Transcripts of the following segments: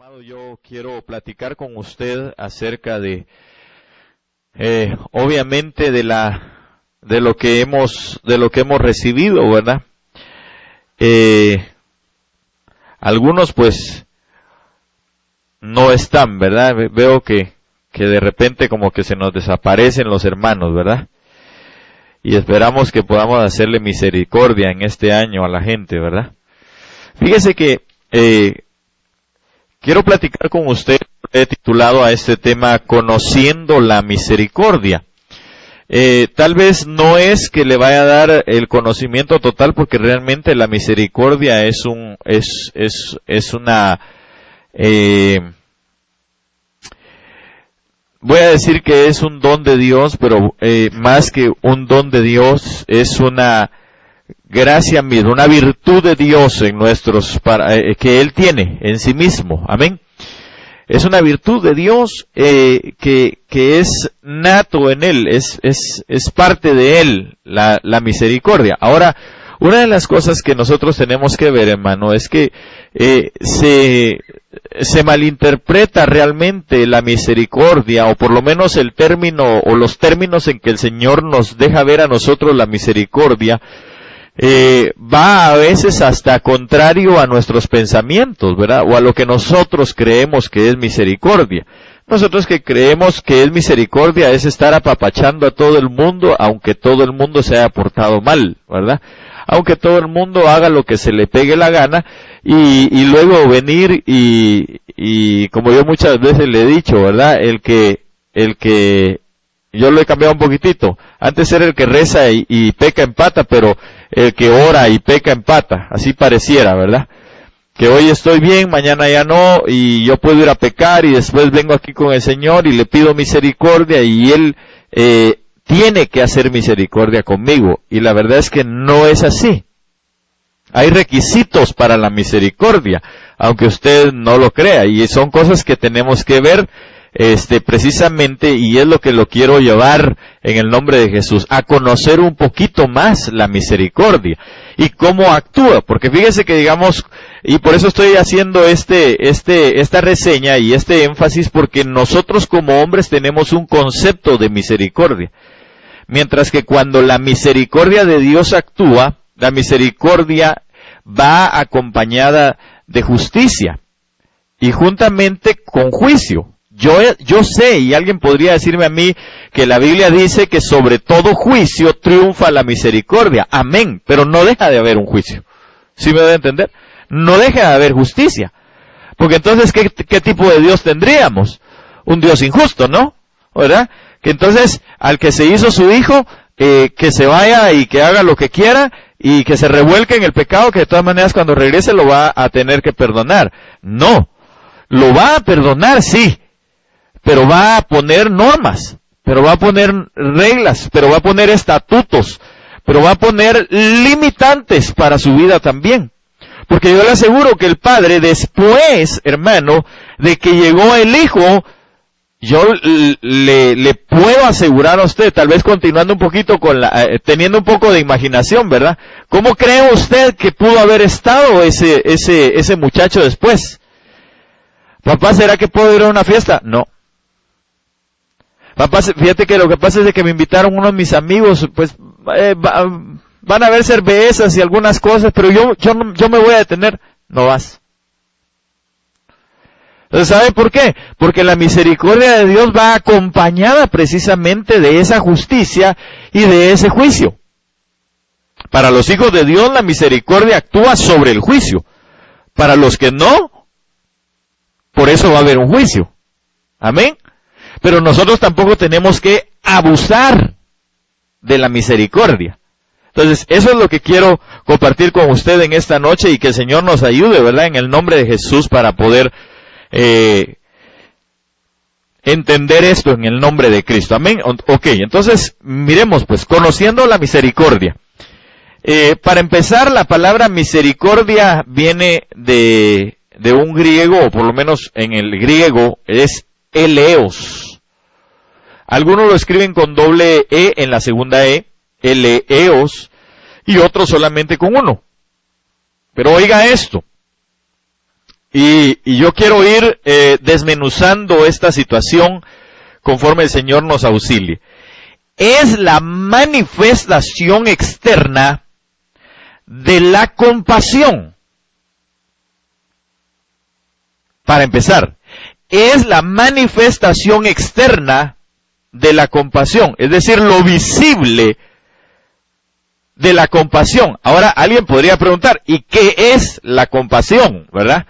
Amado, yo quiero platicar con usted acerca de, obviamente de lo que hemos recibido, ¿verdad? Algunos pues no están, ¿verdad? Veo que de repente como que se nos desaparecen los hermanos, ¿verdad? Y esperamos que podamos hacerle misericordia en este año a la gente, ¿verdad? Fíjese que quiero platicar con usted, he titulado a este tema Conociendo la Misericordia. Tal vez no es que le vaya a dar el conocimiento total, porque realmente la misericordia es una, voy a decir que es un don de Dios, pero más que un don de Dios, es una gracia misma, una virtud de Dios en que Él tiene en sí mismo. Amén. Es una virtud de Dios que es nato en Él, es parte de Él, la misericordia. Ahora, una de las cosas que nosotros tenemos que ver, hermano, es que se malinterpreta realmente la misericordia, o por lo menos el término, o los términos en que el Señor nos deja ver a nosotros la misericordia, va a veces hasta contrario a nuestros pensamientos, ¿verdad? O a lo que nosotros creemos que es misericordia. Nosotros que creemos que es misericordia es estar apapachando a todo el mundo, aunque todo el mundo se haya portado mal, ¿verdad? Aunque todo el mundo haga lo que se le pegue la gana, y luego venir y como yo muchas veces le he dicho, ¿verdad? El que yo lo he cambiado un poquitito. Antes era el que reza y peca empata, pero el que ora y peca empata. Así pareciera, ¿verdad? Que hoy estoy bien, mañana ya no, y yo puedo ir a pecar, y después vengo aquí con el Señor y le pido misericordia, y Él tiene que hacer misericordia conmigo. Y la verdad es que no es así. Hay requisitos para la misericordia, aunque usted no lo crea, y son cosas que tenemos que ver precisamente, y es lo que lo quiero llevar en el nombre de Jesús, a conocer un poquito más la misericordia y cómo actúa, porque fíjese que digamos, y por eso estoy haciendo esta reseña y este énfasis, porque nosotros como hombres tenemos un concepto de misericordia, mientras que cuando la misericordia de Dios actúa, la misericordia va acompañada de justicia y juntamente con juicio. Yo sé, y alguien podría decirme a mí, que la Biblia dice que sobre todo juicio triunfa la misericordia. Amén. Pero no deja de haber un juicio. ¿Sí me debe entender? No deja de haber justicia. Porque entonces, ¿qué tipo de Dios tendríamos? Un Dios injusto, ¿no? ¿Verdad? Que entonces, al que se hizo su hijo, que se vaya y que haga lo que quiera, y que se revuelque en el pecado, que de todas maneras cuando regrese lo va a tener que perdonar. No. Lo va a perdonar, sí. Pero va a poner normas, pero va a poner reglas, pero va a poner estatutos, pero va a poner limitantes para su vida también. Porque yo le aseguro que el Padre, después, hermano, de que llegó el Hijo, yo le puedo asegurar a usted, tal vez continuando un poquito teniendo un poco de imaginación, ¿verdad? ¿Cómo cree usted que pudo haber estado ese muchacho después? Papá, ¿será que puedo ir a una fiesta? No. Papá, fíjate que lo que pasa es de que me invitaron unos de mis amigos, pues van a haber cervezas y algunas cosas, pero yo me voy a detener. No vas. Entonces, ¿sabe por qué? Porque la misericordia de Dios va acompañada precisamente de esa justicia y de ese juicio. Para los hijos de Dios la misericordia actúa sobre el juicio. Para los que no, por eso va a haber un juicio. Amén. Pero nosotros tampoco tenemos que abusar de la misericordia. Entonces, eso es lo que quiero compartir con usted en esta noche, y que el Señor nos ayude, ¿verdad? En el nombre de Jesús, para poder entender esto en el nombre de Cristo. Amén. Ok, entonces, miremos pues, conociendo la misericordia. Para empezar, la palabra misericordia viene de un griego, o por lo menos en el griego, es eleos. Algunos lo escriben con doble E en la segunda E, eleos, y otros solamente con uno. Pero oiga esto, Y yo quiero ir desmenuzando esta situación conforme el Señor nos auxilie. Es la manifestación externa de la compasión. Para empezar, es la manifestación externa de la compasión, es decir, lo visible de la compasión. Ahora, alguien podría preguntar, ¿y qué es la compasión? ¿Verdad?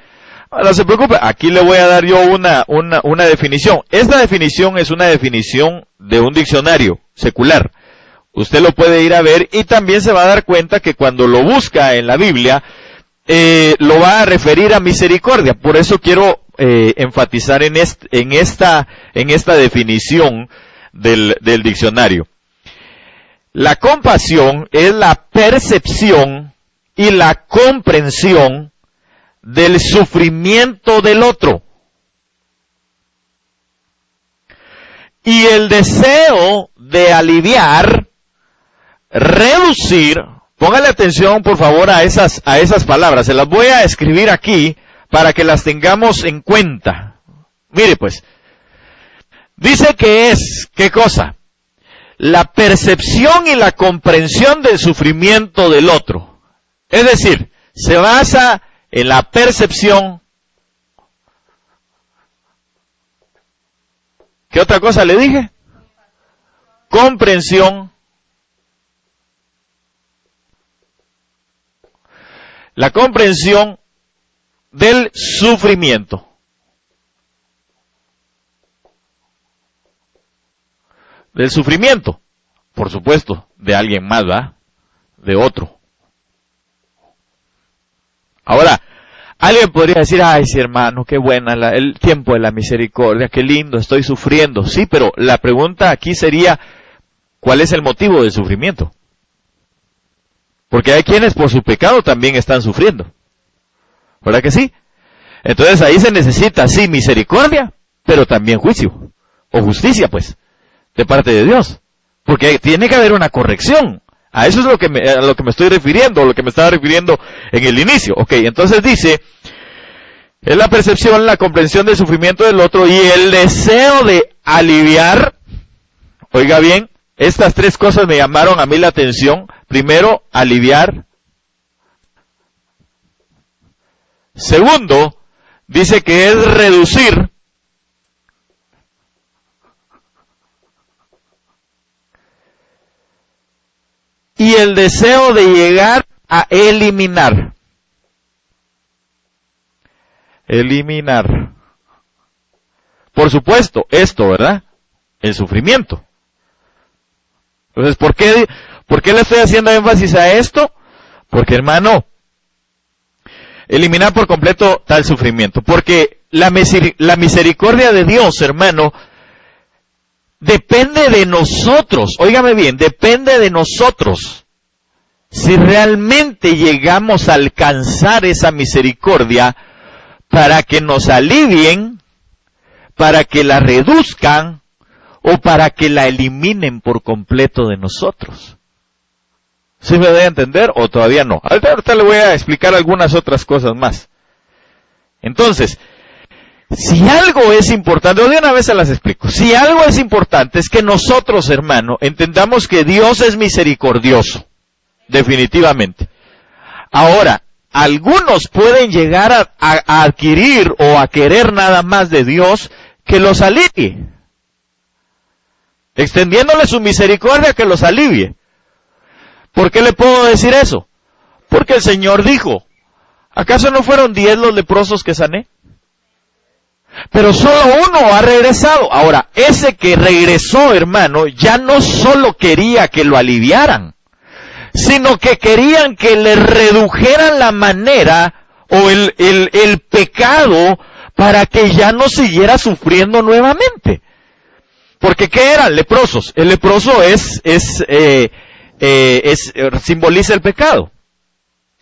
No se preocupe, aquí le voy a dar yo una definición. Esta definición es una definición de un diccionario secular. Usted lo puede ir a ver y también se va a dar cuenta que cuando lo busca en la Biblia, lo va a referir a misericordia. Por eso quiero enfatizar en esta definición del diccionario. La compasión es la percepción y la comprensión del sufrimiento del otro y el deseo de aliviar, reducir. Póngale atención por favor a esas palabras, se las voy a escribir aquí para que las tengamos en cuenta. Mire pues, dice que es, ¿qué cosa? La percepción y la comprensión del sufrimiento del otro. Es decir, se basa en la percepción. ¿Qué otra cosa le dije? Comprensión. La comprensión del sufrimiento. Del sufrimiento, por supuesto, de alguien más, ¿verdad? De otro. Ahora, alguien podría decir, ay, sí, hermano, qué buena el tiempo de la misericordia, qué lindo, estoy sufriendo. Sí, pero la pregunta aquí sería, ¿cuál es el motivo del sufrimiento? Porque hay quienes por su pecado también están sufriendo. ¿Verdad que sí? Entonces ahí se necesita, sí, misericordia, pero también juicio, o justicia, pues, de parte de Dios. Porque tiene que haber una corrección. A eso es a lo que me estoy refiriendo, o lo que me estaba refiriendo en el inicio. Ok, entonces dice, es la percepción, la comprensión del sufrimiento del otro y el deseo de aliviar. Oiga bien, estas tres cosas me llamaron a mí la atención. Primero, aliviar. Segundo, dice que es reducir. Y el deseo de llegar a eliminar. Eliminar. Por supuesto, esto, ¿verdad? El sufrimiento. Entonces, ¿por qué le estoy haciendo énfasis a esto? Porque, hermano, eliminar por completo tal sufrimiento. Porque la misericordia de Dios, hermano, depende de nosotros, óigame bien, depende de nosotros. Si realmente llegamos a alcanzar esa misericordia para que nos alivien, para que la reduzcan o para que la eliminen por completo de nosotros. ¿Sí me doy a entender o todavía no? Ahorita le voy a explicar algunas otras cosas más. Entonces, si algo es importante, de una vez se las explico. Si algo es importante es que nosotros, hermano, entendamos que Dios es misericordioso. Definitivamente. Ahora, algunos pueden llegar a adquirir o a querer nada más de Dios que los alivie. Extendiéndole su misericordia que los alivie. ¿Por qué le puedo decir eso? Porque el Señor dijo, ¿acaso no fueron 10 los leprosos que sané? Pero solo uno ha regresado. Ahora, ese que regresó, hermano, ya no solo quería que lo aliviaran, sino que querían que le redujeran la manera o el pecado para que ya no siguiera sufriendo nuevamente. Porque ¿qué eran? Leprosos. El leproso simboliza el pecado.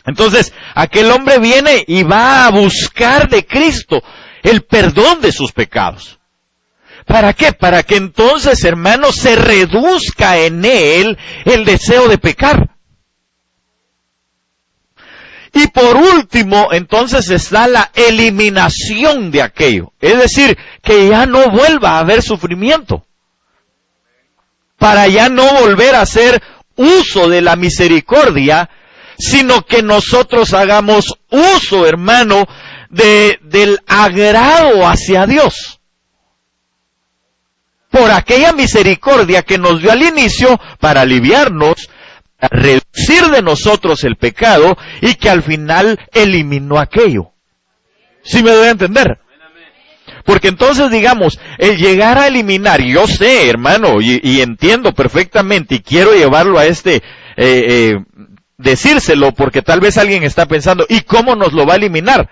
Entonces, aquel hombre viene y va a buscar de Cristo el perdón de sus pecados. ¿Para qué? Para que entonces, hermanos, se reduzca en él el deseo de pecar. Y por último, entonces está la eliminación de aquello. Es decir, que ya no vuelva a haber sufrimiento. Para ya no volver a hacer uso de la misericordia, sino que nosotros hagamos uso, hermano, del agrado hacia Dios. Por aquella misericordia que nos dio al inicio para aliviarnos, reducir de nosotros el pecado y que al final eliminó aquello. ¿Sí me doy a entender? Porque entonces, digamos, el llegar a eliminar, yo sé, hermano, y entiendo perfectamente, y quiero llevarlo a decírselo, porque tal vez alguien está pensando, ¿y cómo nos lo va a eliminar?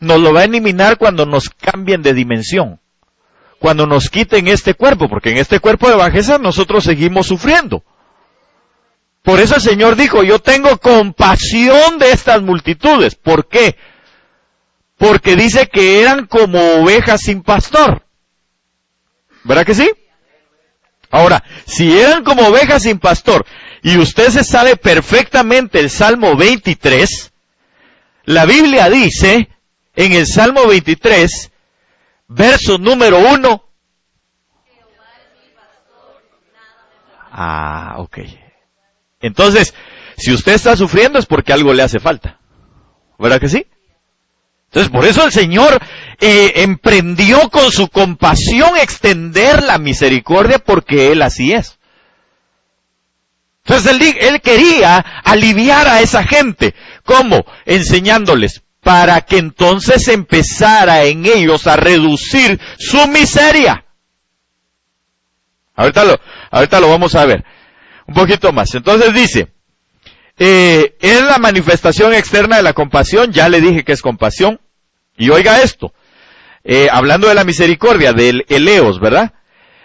Nos lo va a eliminar cuando nos cambien de dimensión, cuando nos quiten este cuerpo, porque en este cuerpo de bajeza nosotros seguimos sufriendo. Por eso el Señor dijo, yo tengo compasión de estas multitudes. ¿Por qué? Porque dice que eran como ovejas sin pastor. ¿Verdad que sí? Ahora, si eran como ovejas sin pastor, y usted se sabe perfectamente el Salmo 23, la Biblia dice, en el Salmo 23, verso número 1. Ok. Entonces, si usted está sufriendo es porque algo le hace falta. ¿Verdad que sí? Entonces, por eso el Señor emprendió con su compasión extender la misericordia, porque Él así es. Entonces, Él quería aliviar a esa gente. ¿Cómo? Enseñándoles, para que entonces empezara en ellos a reducir su miseria. Ahorita lo vamos a ver un poquito más. Entonces dice, es la manifestación externa de la compasión. Ya le dije que es compasión. Y oiga esto, hablando de la misericordia, del eleos, ¿verdad?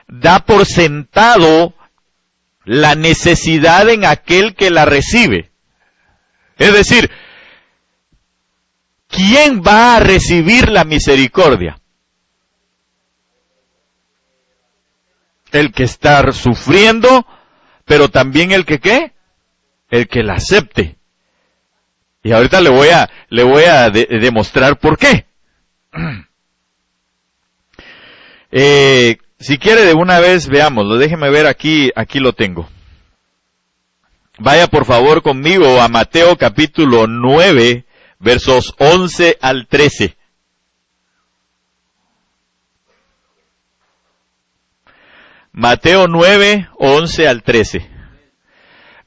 Da por sentado la necesidad en aquel que la recibe. Es decir, ¿quién va a recibir la misericordia? El que está sufriendo, pero también el que ¿qué? El que la acepte. Y ahorita le voy a demostrar por qué. Si quiere de una vez, veámoslo. Déjeme ver aquí lo tengo. Vaya por favor conmigo a Mateo capítulo 9, versos 11 al 13. Mateo 9, 11 al 13.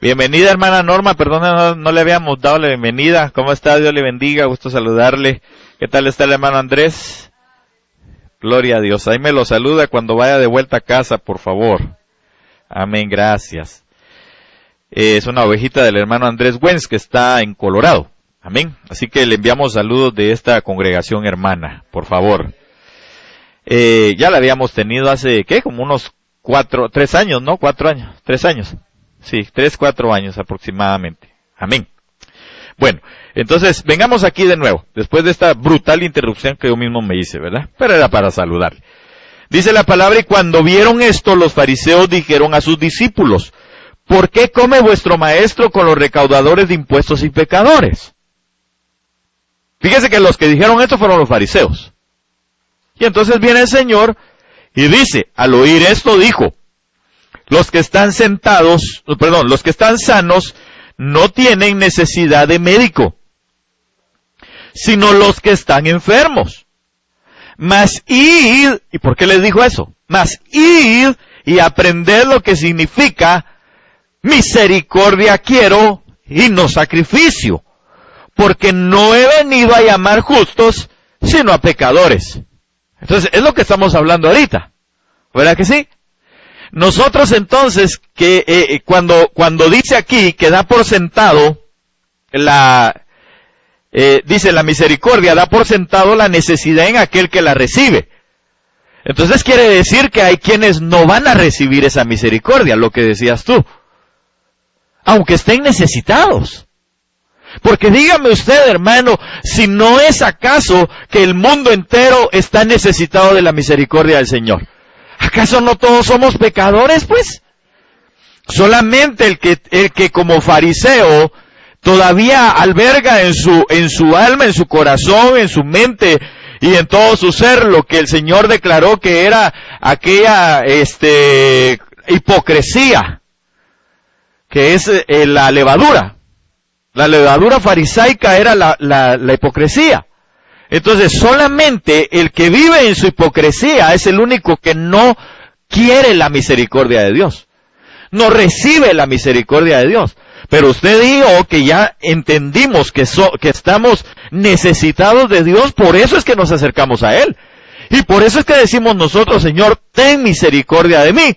Bienvenida, hermana Norma, perdona, no le habíamos dado la bienvenida. ¿Cómo está? Dios le bendiga, gusto saludarle. ¿Qué tal está el hermano Andrés? Gloria a Dios. Ahí me lo saluda cuando vaya de vuelta a casa, por favor. Amén, gracias. Es una ovejita del hermano Andrés Wens que está en Colorado. Amén. Así que le enviamos saludos de esta congregación hermana, por favor. Ya la habíamos tenido hace, ¿qué? Como unos 3 años, ¿no? 4 años, 3 años. Sí, 3, 4 años aproximadamente. Amén. Bueno, entonces, vengamos aquí de nuevo, después de esta brutal interrupción que yo mismo me hice, ¿verdad? Pero era para saludarle. Dice la palabra, y cuando vieron esto, los fariseos dijeron a sus discípulos, ¿por qué come vuestro maestro con los recaudadores de impuestos y pecadores? Fíjese que los que dijeron esto fueron los fariseos. Y entonces viene el Señor y dice, al oír esto dijo, los que están sanos no tienen necesidad de médico, sino los que están enfermos. Mas id, ¿y por qué les dijo eso? Mas id y aprended lo que significa misericordia quiero y no sacrificio, porque no he venido a llamar justos, sino a pecadores. Entonces, es lo que estamos hablando ahorita, ¿verdad que sí? Nosotros entonces, que cuando dice aquí que da por sentado dice la misericordia, da por sentado la necesidad en aquel que la recibe. Entonces quiere decir que hay quienes no van a recibir esa misericordia, lo que decías tú, aunque estén necesitados. Porque dígame usted, hermano, si no es acaso que el mundo entero está necesitado de la misericordia del Señor. ¿Acaso no todos somos pecadores, pues? Solamente el que como fariseo todavía alberga en su alma, en su corazón, en su mente y en todo su ser lo que el Señor declaró que era aquella hipocresía, que es la levadura. La levadura farisaica era la hipocresía. Entonces solamente el que vive en su hipocresía es el único que no quiere la misericordia de Dios, no recibe la misericordia de Dios. Pero usted dijo que ya entendimos que estamos necesitados de Dios, por eso es que nos acercamos a Él. Y por eso es que decimos nosotros, Señor, ten misericordia de mí.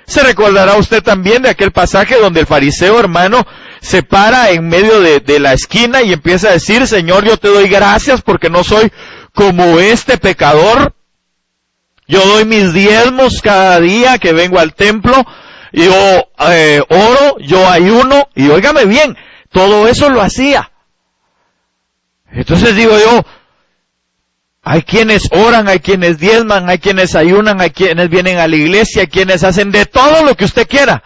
Se recordará usted también de aquel pasaje donde el fariseo, hermano, se para en medio de la esquina y empieza a decir, Señor, yo te doy gracias porque no soy como este pecador. Yo doy mis diezmos cada día que vengo al templo. Yo oro, yo ayuno, y óigame bien, todo eso lo hacía. Entonces digo yo, hay quienes oran, hay quienes diezman, hay quienes ayunan, hay quienes vienen a la iglesia, hay quienes hacen de todo lo que usted quiera.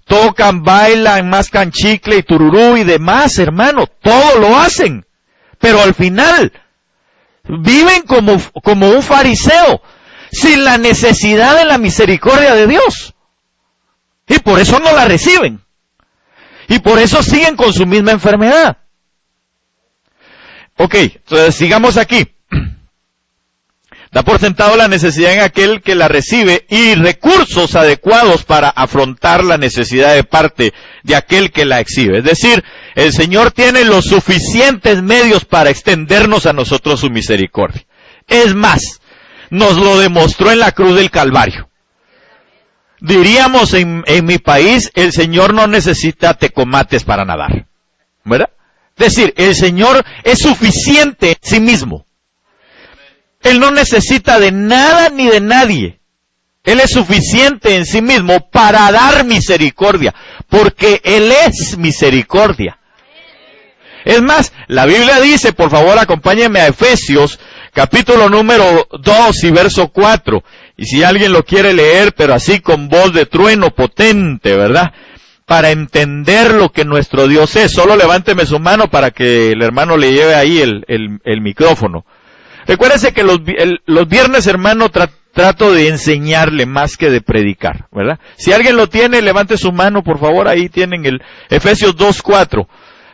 Tocan, bailan, mascan chicle y tururú y demás, hermano, todo lo hacen. Pero al final, viven como un fariseo, sin la necesidad de la misericordia de Dios. Y por eso no la reciben. Y por eso siguen con su misma enfermedad. Ok, entonces sigamos aquí. Da por sentado la necesidad en aquel que la recibe y recursos adecuados para afrontar la necesidad de parte de aquel que la exhibe. Es decir, el Señor tiene los suficientes medios para extendernos a nosotros su misericordia. Es más, nos lo demostró en la cruz del Calvario. Diríamos en mi país, el Señor no necesita tecomates para nadar, ¿verdad? Es decir, el Señor es suficiente en sí mismo. Él no necesita de nada ni de nadie. Él es suficiente en sí mismo para dar misericordia, porque Él es misericordia. Es más, la Biblia dice, por favor acompáñenme a Efesios, capítulo número 2 y verso 4. Y si alguien lo quiere leer, pero así con voz de trueno potente, ¿verdad? Para entender lo que nuestro Dios es. Solo levánteme su mano para que el hermano le lleve ahí el micrófono. Recuérdese que los viernes, hermano, trato de enseñarle más que de predicar, ¿verdad? Si alguien lo tiene, levante su mano, por favor. Ahí tienen el Efesios 2:4.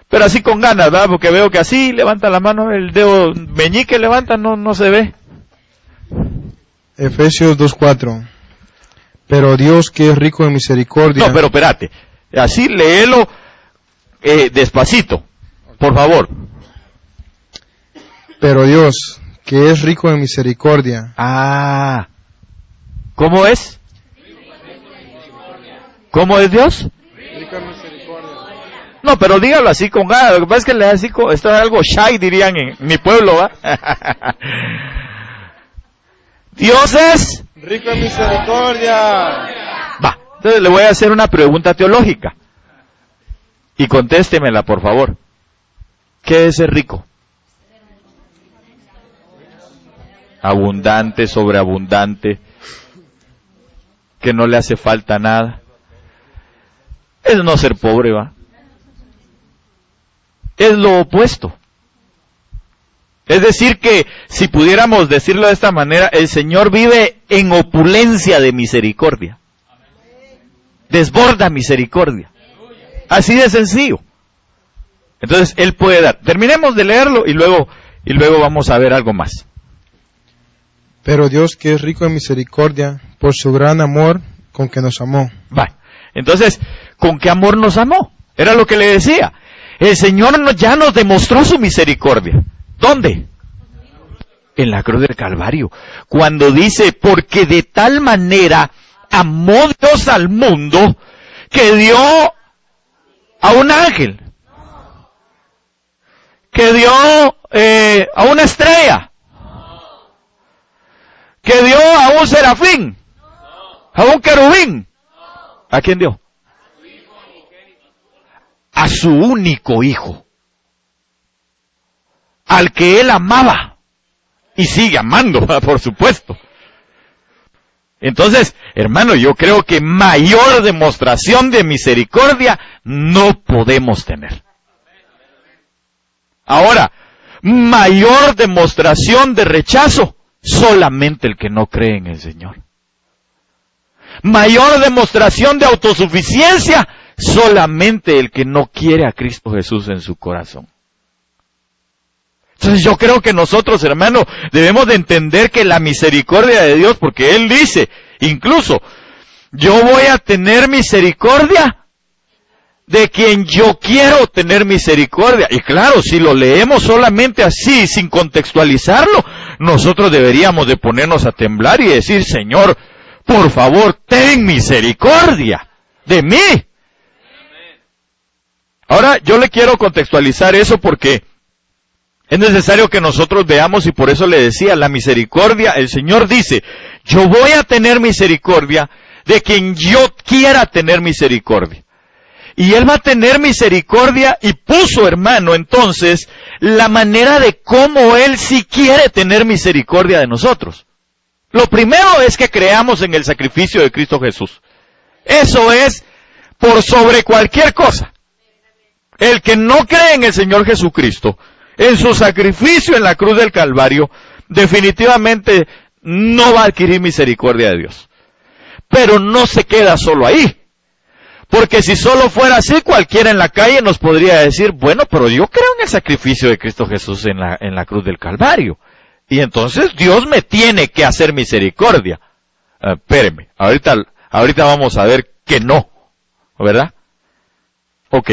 Pero así con ganas, ¿verdad? Porque veo que así levanta la mano, el dedo meñique levanta, no se ve. Efesios 2:4. Pero Dios, que es rico en misericordia. No, pero espérate. Así léelo despacito, por favor. Pero Dios, que es rico en misericordia. Ah, ¿cómo es? ¿Cómo es Dios? Rico en misericordia. No, pero dígalo así con ganas. Lo que pasa es que le así, esto es algo shy, dirían en mi pueblo, ¿va? Dios es rico en misericordia. Va, entonces le voy a hacer una pregunta teológica. Y contéstemela, por favor. ¿Qué es ser rico? Abundante, sobreabundante, que no le hace falta nada. Es no ser pobre, ¿va? Es lo opuesto. Es decir que, si pudiéramos decirlo de esta manera, el Señor vive en opulencia de misericordia. Desborda misericordia. Así de sencillo. Entonces, Él puede dar. Terminemos de leerlo y luego vamos a ver algo más. Pero Dios, que es rico en misericordia, por su gran amor con que nos amó. Va. Entonces, ¿con qué amor nos amó? Era lo que le decía. El Señor ya nos demostró su misericordia. ¿Dónde? En la cruz del Calvario. Cuando dice, porque de tal manera amó Dios al mundo, que dio a un ángel, que dio a una estrella, que dio a un serafín, a un querubín. ¿A quién dio? A su único hijo, al que Él amaba y sigue amando, por supuesto. Entonces, hermano, yo creo que mayor demostración de misericordia no podemos tener. Ahora, mayor demostración de rechazo, solamente el que no cree en el Señor. Mayor demostración de autosuficiencia, solamente el que no quiere a Cristo Jesús en su corazón. Entonces yo creo que nosotros, hermano, debemos de entender que la misericordia de Dios, porque Él dice, incluso, yo voy a tener misericordia de quien yo quiero tener misericordia. Y claro, si lo leemos solamente así, sin contextualizarlo, nosotros deberíamos de ponernos a temblar y decir, Señor, por favor, ten misericordia de mí. Ahora, yo le quiero contextualizar eso porque es necesario que nosotros veamos, y por eso le decía, la misericordia, el Señor dice, yo voy a tener misericordia de quien yo quiera tener misericordia. Y Él va a tener misericordia y puso, hermano, entonces, la manera de cómo Él sí quiere tener misericordia de nosotros. Lo primero es que creamos en el sacrificio de Cristo Jesús. Eso es por sobre cualquier cosa. El que no cree en el Señor Jesucristo, en su sacrificio en la cruz del Calvario, definitivamente no va a adquirir misericordia de Dios. Pero no se queda solo ahí. Porque si solo fuera así, cualquiera en la calle nos podría decir, bueno, pero yo creo en el sacrificio de Cristo Jesús en la cruz del Calvario. Y entonces Dios me tiene que hacer misericordia. Espéreme, ahorita vamos a ver que no, ¿verdad? Ok.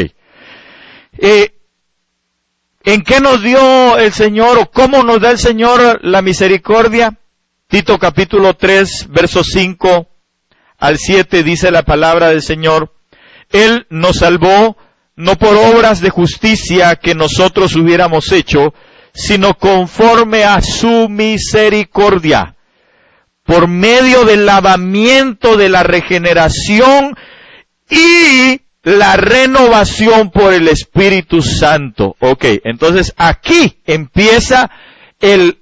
¿En qué nos dio el Señor o cómo nos da el Señor la misericordia? Tito capítulo 3, versos 5 al 7 dice la palabra del Señor. Él nos salvó no por obras de justicia que nosotros hubiéramos hecho, sino conforme a su misericordia, por medio del lavamiento de la regeneración y la renovación por el Espíritu Santo. Ok, entonces aquí empieza el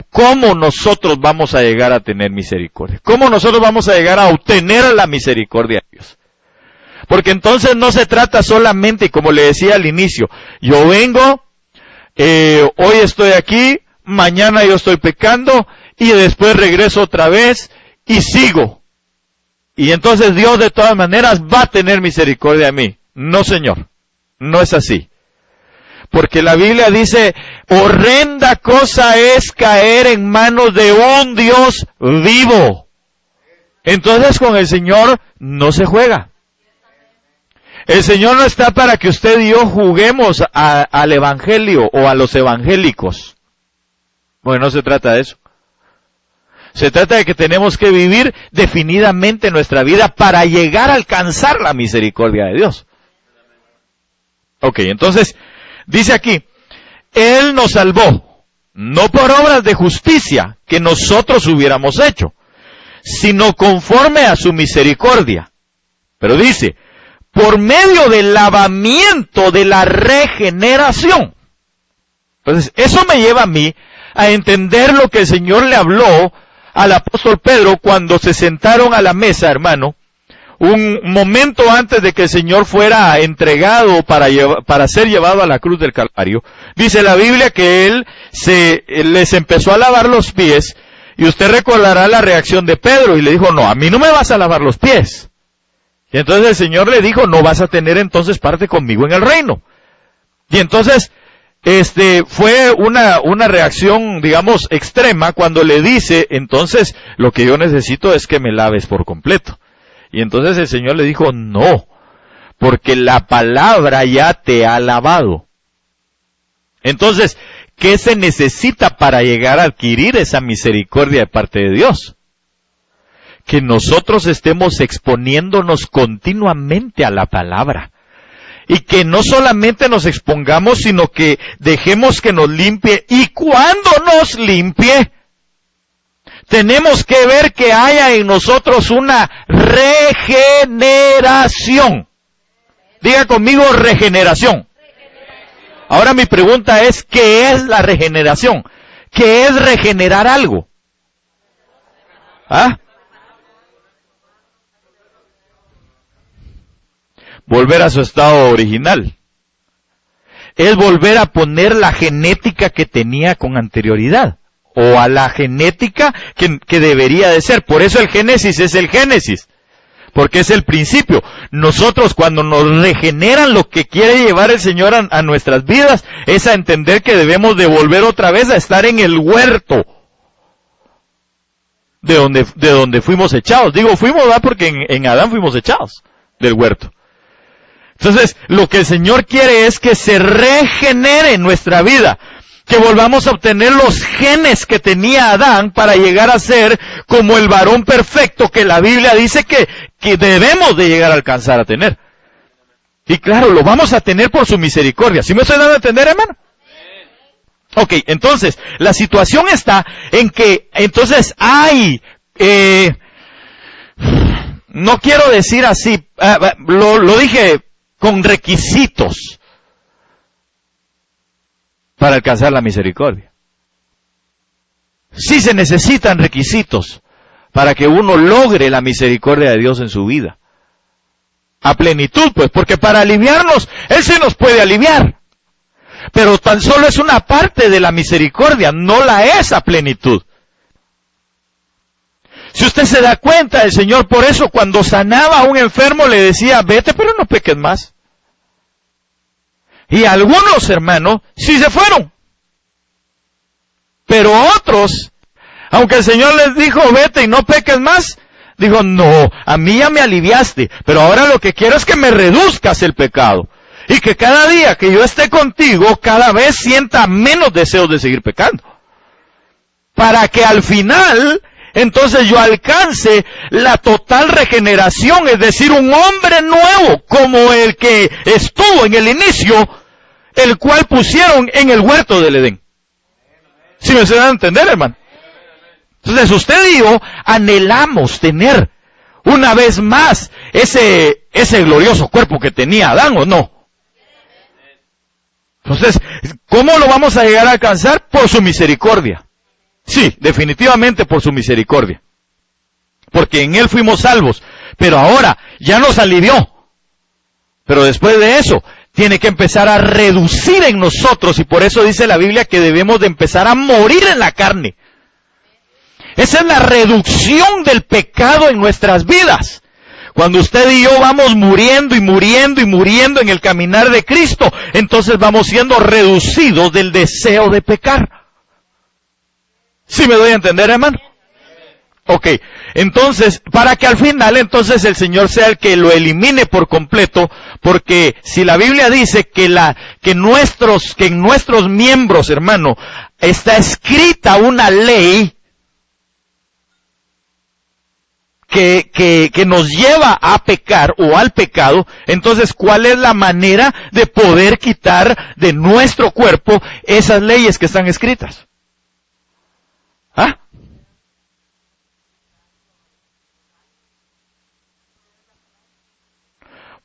cómo nosotros vamos a llegar a tener misericordia. Cómo nosotros vamos a llegar a obtener la misericordia de Dios. Porque entonces no se trata solamente, como le decía al inicio, yo vengo, hoy estoy aquí, mañana yo estoy pecando, y después regreso otra vez y sigo. Y entonces Dios de todas maneras va a tener misericordia de mí. No, Señor, no es así. Porque la Biblia dice, horrenda cosa es caer en manos de un Dios vivo. Entonces con el Señor no se juega. El Señor no está para que usted y yo juguemos al evangelio o a los evangélicos. Bueno, no se trata de eso. Se trata de que tenemos que vivir definidamente nuestra vida para llegar a alcanzar la misericordia de Dios. Ok, entonces, dice aquí, Él nos salvó, no por obras de justicia que nosotros hubiéramos hecho, sino conforme a su misericordia. Pero dice, por medio del lavamiento de la regeneración. Entonces, eso me lleva a mí a entender lo que el Señor le habló al apóstol Pedro cuando se sentaron a la mesa, un momento antes de que el Señor fuera entregado para ser llevado a la cruz del Calvario. Dice la Biblia que Él les empezó a lavar los pies, y usted recordará la reacción de Pedro, y le dijo, no, a mí no me vas a lavar los pies. Y entonces el Señor le dijo, no vas a tener entonces parte conmigo en el reino. Y entonces, fue una reacción, digamos, extrema cuando le dice, entonces, lo que yo necesito es que me laves por completo. Y entonces el Señor le dijo, no, porque la palabra ya te ha lavado. Entonces, ¿qué se necesita para llegar a adquirir esa misericordia de parte de Dios? Que nosotros estemos exponiéndonos continuamente a la palabra. Y que no solamente nos expongamos, sino que dejemos que nos limpie. Y cuando nos limpie, tenemos que ver que haya en nosotros una regeneración. Diga conmigo, regeneración. Ahora mi pregunta es, ¿qué es la regeneración? ¿Qué es regenerar algo? ¿Ah? Volver a su estado original. es volver a poner la genética que tenía con anterioridad, o a la genética que debería de ser. Por eso el Génesis es el Génesis, porque es el principio. Nosotros cuando nos regeneran, lo que quiere llevar el Señor a nuestras vidas es a entender que debemos de volver otra vez a estar en el huerto de donde fuimos echados. Digo fuimos, ¿verdad? Porque en Adán fuimos echados del huerto. Entonces, lo que el Señor quiere es que se regenere nuestra vida, que volvamos a obtener los genes que tenía Adán para llegar a ser como el varón perfecto que la Biblia dice que debemos de llegar a alcanzar a tener. Y claro, lo vamos a tener por su misericordia. ¿Sí me estoy dando a entender, hermano? Ok, entonces, la situación está en que, entonces hay, no quiero decir así, lo dije con requisitos para alcanzar la misericordia. Sí se necesitan requisitos para que uno logre la misericordia de Dios en su vida. A plenitud, pues, porque para aliviarnos, Él sí nos puede aliviar. Pero tan solo es una parte de la misericordia, no la es a plenitud. Si usted se da cuenta, el Señor por eso cuando sanaba a un enfermo le decía, vete pero no peques más. Y algunos hermanos sí se fueron. Pero otros, aunque el Señor les dijo, vete y no peques más, dijo, no, a mí ya me aliviaste, pero ahora lo que quiero es que me reduzcas el pecado. Y que cada día que yo esté contigo, cada vez sienta menos deseos de seguir pecando. Para que al final, entonces yo alcance la total regeneración, es decir, un hombre nuevo, como el que estuvo en el inicio, el cual pusieron en el huerto del Edén. ¿Sí me se dan a entender, hermano? Entonces usted y yo anhelamos tener una vez más ese glorioso cuerpo que tenía Adán, ¿o no? Entonces, ¿cómo lo vamos a llegar a alcanzar? Por su misericordia. Sí, definitivamente por su misericordia. Porque en Él fuimos salvos. Pero ahora ya nos alivió. Pero después de eso, tiene que empezar a reducir en nosotros. Y por eso dice la Biblia que debemos de empezar a morir en la carne. Esa es la reducción del pecado en nuestras vidas. Cuando usted y yo vamos muriendo y muriendo y muriendo en el caminar de Cristo, entonces vamos siendo reducidos del deseo de pecar. ¿Sí me doy a entender, hermano? Ok, entonces, para que al final entonces el Señor sea el que lo elimine por completo, porque si la Biblia dice que en nuestros miembros, hermano, está escrita una ley que nos lleva a pecar o al pecado, entonces ¿cuál es la manera de poder quitar de nuestro cuerpo esas leyes que están escritas? ¿Ah?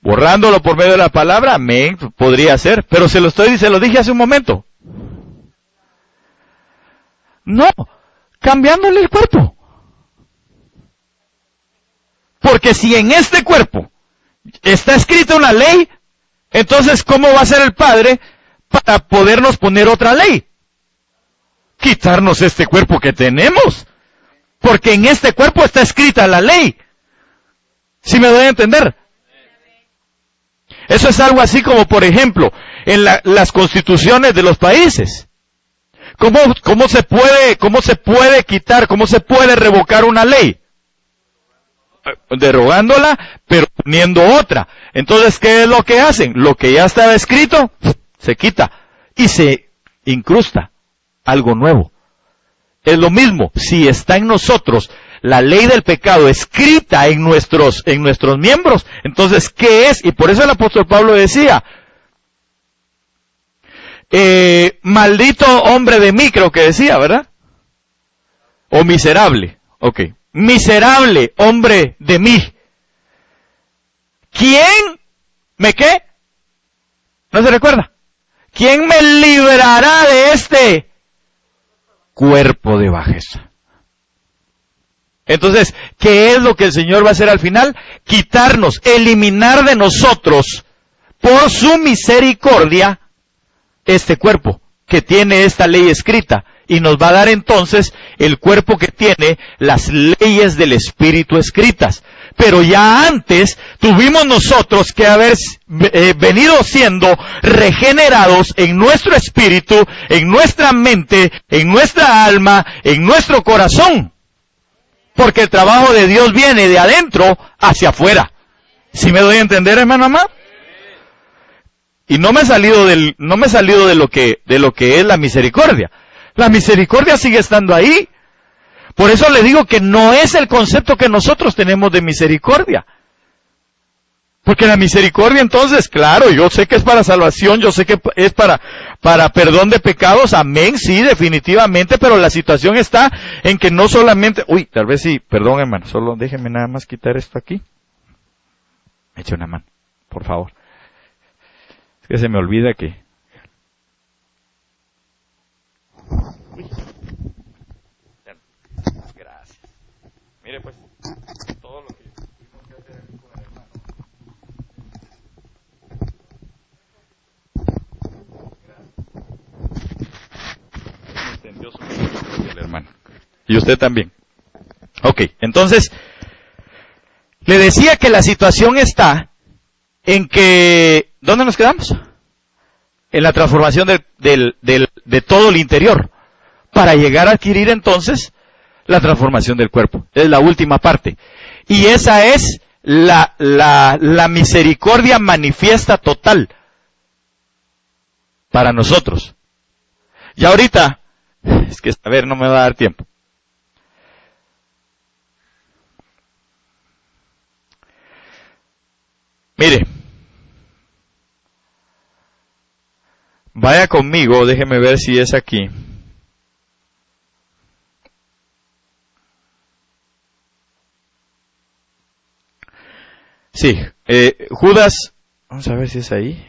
Borrándolo por medio de la palabra, amén, podría ser, pero se lo dije hace un momento. No, cambiándole el cuerpo. Porque si en este cuerpo está escrita una ley, entonces ¿cómo va a ser el Padre para podernos poner otra ley? Quitarnos este cuerpo que tenemos. Porque en este cuerpo está escrita la ley. ¿Sí me doy a entender? Eso es algo así como, por ejemplo, en las constituciones de los países. ¿Cómo se puede quitar, cómo se puede revocar una ley? Derogándola, pero poniendo otra. Entonces, ¿qué es lo que hacen? Lo que ya estaba escrito, se quita y se incrusta algo nuevo. Es lo mismo, si está en nosotros la ley del pecado escrita en nuestros miembros, entonces, ¿qué es? Y por eso el apóstol Pablo decía, maldito hombre de mí, creo que decía, ¿verdad? O miserable, ok. Miserable hombre de mí. ¿Quién me qué? ¿No se recuerda? ¿Quién me librará de este cuerpo de bajeza? Entonces, ¿qué es lo que el Señor va a hacer al final? Quitarnos, eliminar de nosotros, por su misericordia, este cuerpo que tiene esta ley escrita, y nos va a dar entonces el cuerpo que tiene las leyes del Espíritu escritas. Pero ya antes tuvimos nosotros que haber venido siendo regenerados en nuestro espíritu, en nuestra mente, en nuestra alma, en nuestro corazón. Porque el trabajo de Dios viene de adentro hacia afuera. ¿Sí me doy a entender, hermano amado? Y no me he salido de lo que es la misericordia. La misericordia sigue estando ahí. Por eso le digo que no es el concepto que nosotros tenemos de misericordia. Porque la misericordia entonces, claro, yo sé que es para salvación, yo sé que es para perdón de pecados, amén, sí, definitivamente, pero la situación está en que no solamente, tal vez sí, perdón hermano, solo déjenme nada más quitar esto aquí. Eche una mano, por favor. Es que se me olvida que... Gracias. Mire pues, todo lo que tuvimos que hacer aquí con el hermano. Gracias. Entendió su misericordia el hermano. Y usted también. Ok, entonces, le decía que la situación está en que, ¿dónde nos quedamos? En la transformación de todo el interior, para llegar a adquirir entonces la transformación del cuerpo. Es la última parte. Y esa es la misericordia manifiesta total para nosotros. Y ahorita, es que, a ver, no me va a dar tiempo. Mire, vaya conmigo, déjeme ver si es aquí. Sí, Judas, vamos a ver si es ahí.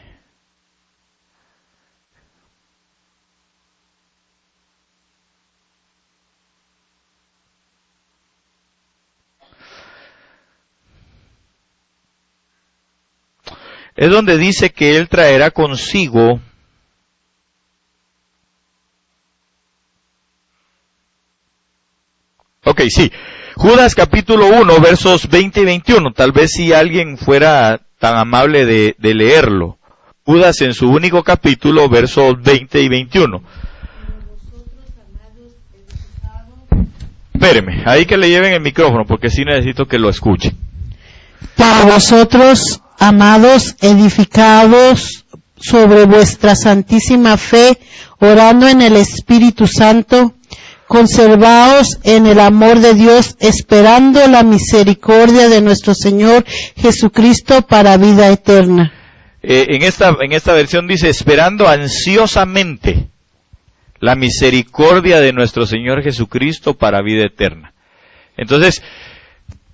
Es donde dice que él traerá consigo sí. Judas capítulo 1, versos 20 y 21. Tal vez si alguien fuera tan amable de leerlo. Judas en su único capítulo, versos 20 y 21. Espéreme, ahí que le lleven el micrófono, porque sí necesito que lo escuchen. Para vosotros, amados, edificados sobre vuestra santísima fe, orando en el Espíritu Santo, conservaos en el amor de Dios, esperando la misericordia de nuestro Señor Jesucristo para vida eterna. En esta versión dice, esperando ansiosamente la misericordia de nuestro Señor Jesucristo para vida eterna. Entonces,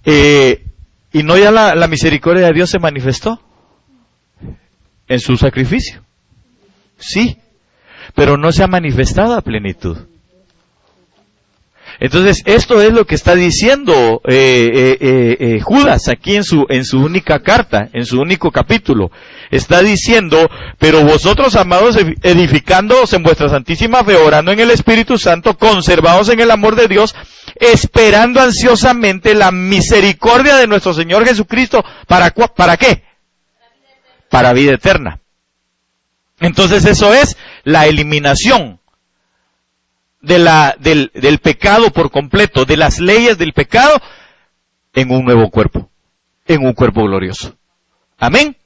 ¿y no ya la misericordia de Dios se manifestó en su sacrificio? Sí, pero no se ha manifestado a plenitud. Entonces, esto es lo que está diciendo Judas aquí en su única carta, en su único capítulo. Está diciendo, pero vosotros, amados, edificándoos en vuestra santísima fe, orando en el Espíritu Santo, conservados en el amor de Dios, esperando ansiosamente la misericordia de nuestro Señor Jesucristo. ¿Para qué? Para vida eterna. Entonces eso es la eliminación del pecado por completo, de las leyes del pecado, en un nuevo cuerpo, en un cuerpo glorioso. ¿Amén?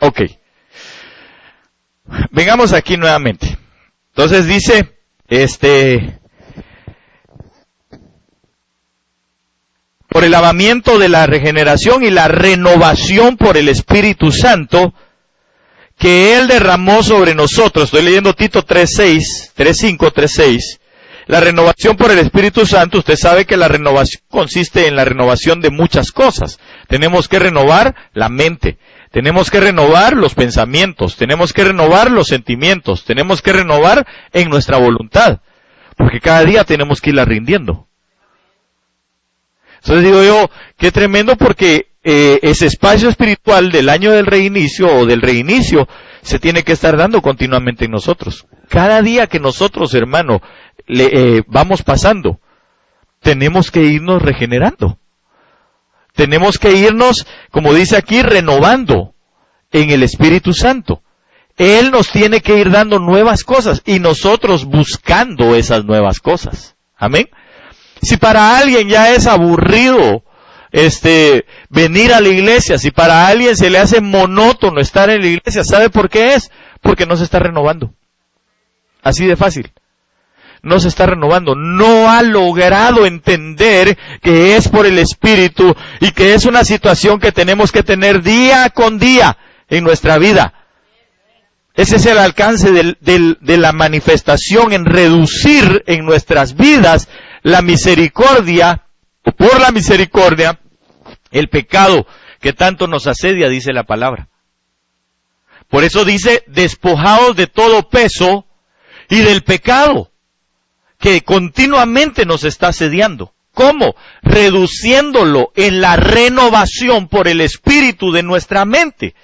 Ok. Vengamos aquí nuevamente. Entonces dice, por el lavamiento de la regeneración y la renovación por el Espíritu Santo, que Él derramó sobre nosotros. Estoy leyendo Tito 3:6. La renovación por el Espíritu Santo, usted sabe que la renovación consiste en la renovación de muchas cosas. Tenemos que renovar la mente, tenemos que renovar los pensamientos, tenemos que renovar los sentimientos, tenemos que renovar en nuestra voluntad, porque cada día tenemos que irla rindiendo. Entonces digo yo, qué tremendo, porque ese espacio espiritual del año del reinicio o del reinicio se tiene que estar dando continuamente en nosotros. Cada día que nosotros, hermano, vamos pasando, tenemos que irnos regenerando. Tenemos que irnos, como dice aquí, renovando en el Espíritu Santo. Él nos tiene que ir dando nuevas cosas y nosotros buscando esas nuevas cosas. Amén. Si para alguien ya es aburrido venir a la iglesia, si para alguien se le hace monótono estar en la iglesia, ¿sabe por qué es? Porque no se está renovando. Así de fácil. No se está renovando. No ha logrado entender que es por el Espíritu y que es una situación que tenemos que tener día con día en nuestra vida. Ese es el alcance de la manifestación en reducir en nuestras vidas la misericordia, o por la misericordia, el pecado que tanto nos asedia, dice la palabra. Por eso dice, despojaos de todo peso y del pecado que continuamente nos está asediando. ¿Cómo? Reduciéndolo en la renovación por el Espíritu de nuestra mente.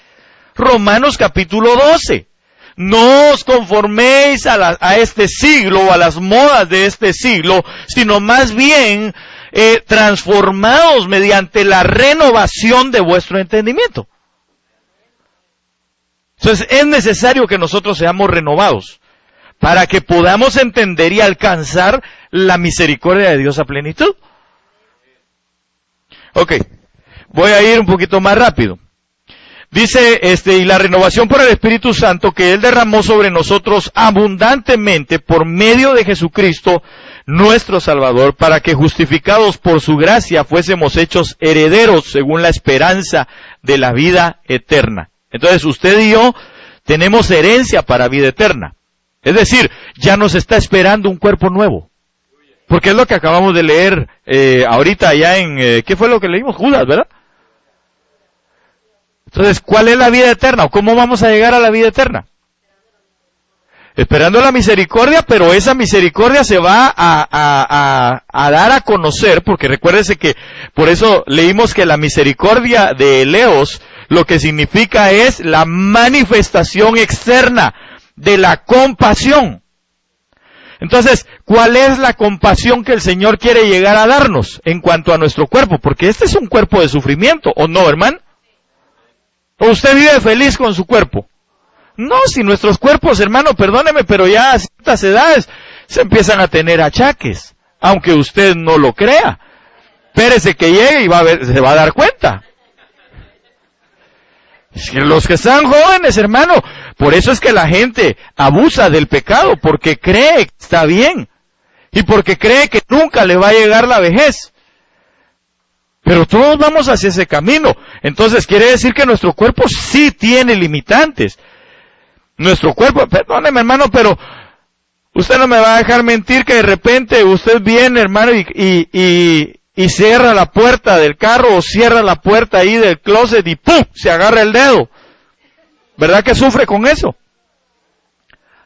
Romanos capítulo 12. No os conforméis a este siglo o a las modas de este siglo, sino más bien transformados mediante la renovación de vuestro entendimiento. Entonces es necesario que nosotros seamos renovados para que podamos entender y alcanzar la misericordia de Dios a plenitud. Ok, voy a ir un poquito más rápido. Dice, y la renovación por el Espíritu Santo que Él derramó sobre nosotros abundantemente por medio de Jesucristo, nuestro Salvador, para que justificados por su gracia fuésemos hechos herederos según la esperanza de la vida eterna. Entonces usted y yo tenemos herencia para vida eterna. Es decir, ya nos está esperando un cuerpo nuevo. Porque es lo que acabamos de leer ahorita allá en, ¿qué fue lo que leímos? Judas, ¿verdad? Entonces, ¿cuál es la vida eterna? ¿O cómo vamos a llegar a la vida eterna? Esperando la misericordia, pero esa misericordia se va a dar a conocer, porque recuérdese que por eso leímos que la misericordia de Eleos lo que significa es la manifestación externa de la compasión. Entonces, ¿cuál es la compasión que el Señor quiere llegar a darnos en cuanto a nuestro cuerpo? Porque este es un cuerpo de sufrimiento, ¿o no, hermano? ¿O usted vive feliz con su cuerpo? No, si nuestros cuerpos, hermano, perdóneme, pero ya a ciertas edades se empiezan a tener achaques, aunque usted no lo crea. Espérese que llegue y se va a dar cuenta. Los que están jóvenes, hermano, por eso es que la gente abusa del pecado, porque cree que está bien, y porque cree que nunca le va a llegar la vejez. Pero todos vamos hacia ese camino. Entonces quiere decir que nuestro cuerpo sí tiene limitantes. Nuestro cuerpo, perdóneme, hermano, pero usted no me va a dejar mentir que de repente usted viene, hermano, y cierra la puerta del carro o cierra la puerta ahí del closet y ¡pum! Se agarra el dedo. ¿Verdad que sufre con eso?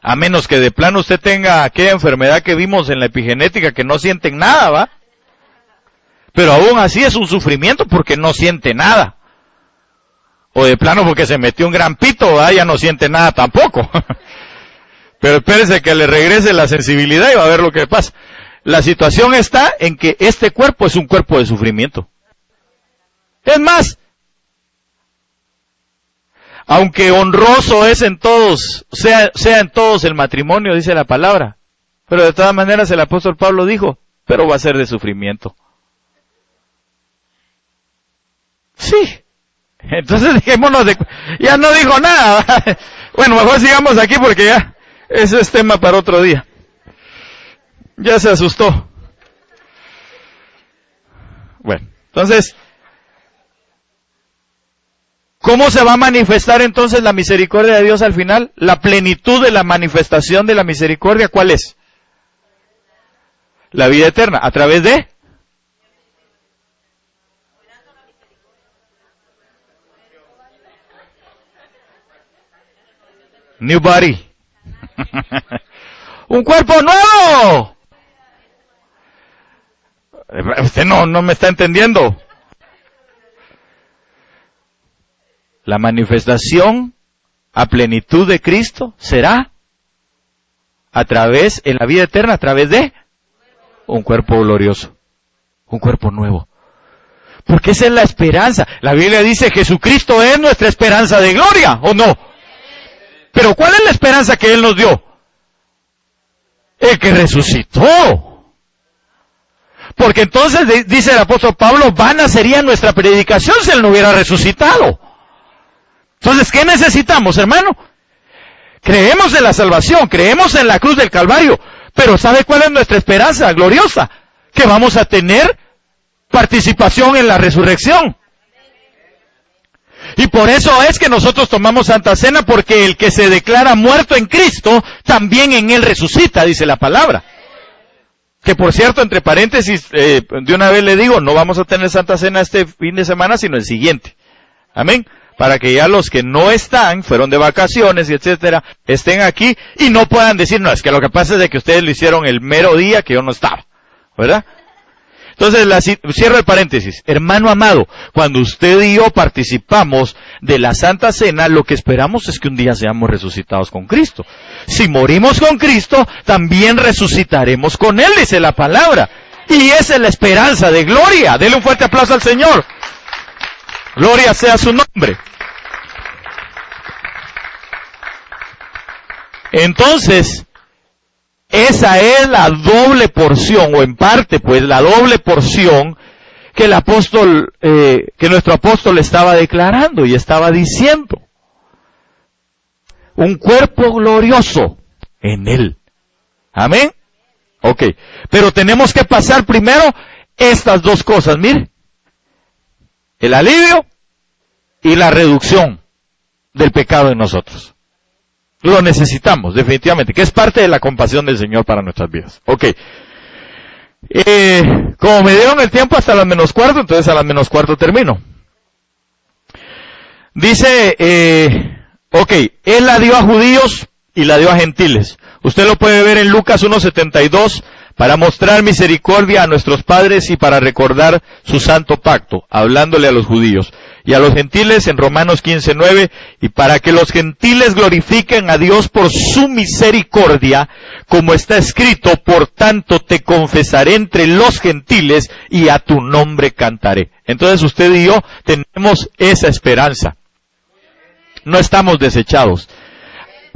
A menos que de plano usted tenga aquella enfermedad que vimos en la epigenética que no sienten nada, ¿va? Pero aún así es un sufrimiento porque no siente nada. O de plano porque se metió un gran pito, ¿va? Ya no siente nada tampoco. Pero espérese que le regrese la sensibilidad y va a ver lo que pasa. La situación está en que este cuerpo es un cuerpo de sufrimiento. Es más, aunque honroso es en todos, sea en todos el matrimonio, dice la palabra, pero de todas maneras el apóstol Pablo dijo, pero va a ser de sufrimiento. Sí. Entonces dejémonos de... Ya no dijo nada. Bueno, mejor sigamos aquí porque ya ese es tema para otro día. Ya se asustó. Bueno, entonces, ¿cómo se va a manifestar entonces la misericordia de Dios al final? La plenitud de la manifestación de la misericordia, ¿cuál es? La vida eterna, ¿a través de? New body. ¡Un cuerpo nuevo! Usted no me está entendiendo. La manifestación a plenitud de Cristo será a través, en la vida eterna, a través de un cuerpo glorioso, un cuerpo nuevo. Porque esa es la esperanza. La Biblia dice Jesucristo es nuestra esperanza de gloria, ¿o no? Pero ¿cuál es la esperanza que Él nos dio? El que resucitó. Porque entonces, dice el apóstol Pablo, vana sería nuestra predicación si Él no hubiera resucitado. Entonces, ¿qué necesitamos, hermano? Creemos en la salvación, creemos en la cruz del Calvario, pero ¿sabe cuál es nuestra esperanza gloriosa? Que vamos a tener participación en la resurrección. Y por eso es que nosotros tomamos Santa Cena, porque el que se declara muerto en Cristo, también en Él resucita, dice la palabra. Que por cierto, entre paréntesis, de una vez le digo, no vamos a tener Santa Cena este fin de semana, sino el siguiente. Amén. Para que ya los que no están, fueron de vacaciones y etcétera, estén aquí y no puedan decir, no, es que lo que pasa es de que ustedes lo hicieron el mero día que yo no estaba. ¿Verdad? Entonces, cierro el paréntesis. Hermano amado, cuando usted y yo participamos de la Santa Cena, lo que esperamos es que un día seamos resucitados con Cristo. Si morimos con Cristo, también resucitaremos con Él, dice la palabra. Y esa es la esperanza de gloria. Dele un fuerte aplauso al Señor. Gloria sea su nombre. Entonces, esa es la doble porción, o en parte, pues, la doble porción que el apóstol, que nuestro apóstol estaba declarando y estaba diciendo. Un cuerpo glorioso en Él. Amén. Ok. Pero tenemos que pasar primero estas dos cosas, mire. El alivio y la reducción del pecado en nosotros. Lo necesitamos, definitivamente, que es parte de la compasión del Señor para nuestras vidas. Ok. Como me dieron el tiempo hasta las -4, entonces a las -4 termino. Dice, ok, Él la dio a judíos y la dio a gentiles. Usted lo puede ver en Lucas 1:72, para mostrar misericordia a nuestros padres y para recordar su santo pacto, hablándole a los judíos. Y a los gentiles en Romanos 15:9, y para que los gentiles glorifiquen a Dios por su misericordia, como está escrito, por tanto te confesaré entre los gentiles y a tu nombre cantaré. Entonces usted y yo tenemos esa esperanza. No estamos desechados.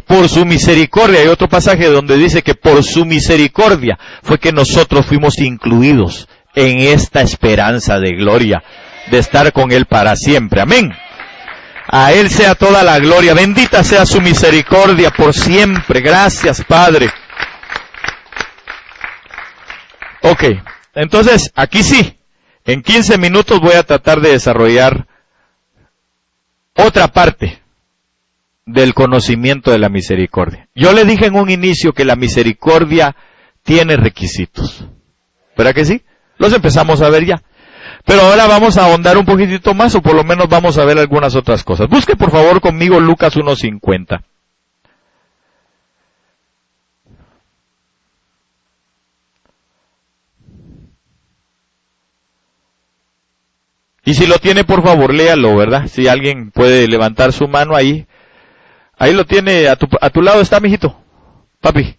Por su misericordia, hay otro pasaje donde dice que por su misericordia fue que nosotros fuimos incluidos en esta esperanza de gloria, de estar con Él para siempre. Amén. A Él sea toda la gloria, bendita sea su misericordia por siempre. Gracias, Padre. Ok, entonces aquí sí, en 15 minutos voy a tratar de desarrollar otra parte del conocimiento de la misericordia. Yo le dije en un inicio que la misericordia tiene requisitos. ¿Verdad que sí? Los empezamos a ver ya. Pero ahora vamos a ahondar un poquitito más, o por lo menos vamos a ver algunas otras cosas. Busque por favor conmigo Lucas 1:50. Y si lo tiene, por favor, léalo, ¿verdad? Si alguien puede levantar su mano ahí. Ahí lo tiene, a tu lado está, mijito. Papi.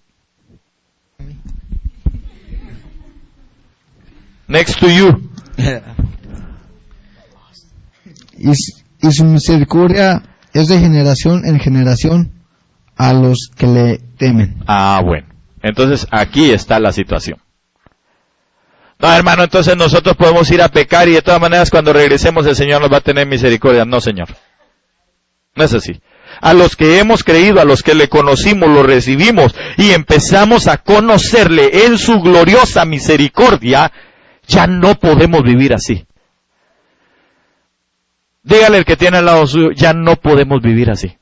Next to you. Y su misericordia es de generación en generación a los que le temen. Ah, bueno. Entonces aquí está la situación. No, hermano, entonces nosotros podemos ir a pecar y de todas maneras cuando regresemos el Señor nos va a tener misericordia. No, Señor. No es así. A los que hemos creído, a los que le conocimos, lo recibimos y empezamos a conocerle en su gloriosa misericordia, ya no podemos vivir así. Dígale al que tiene al lado suyo, ya no podemos vivir así.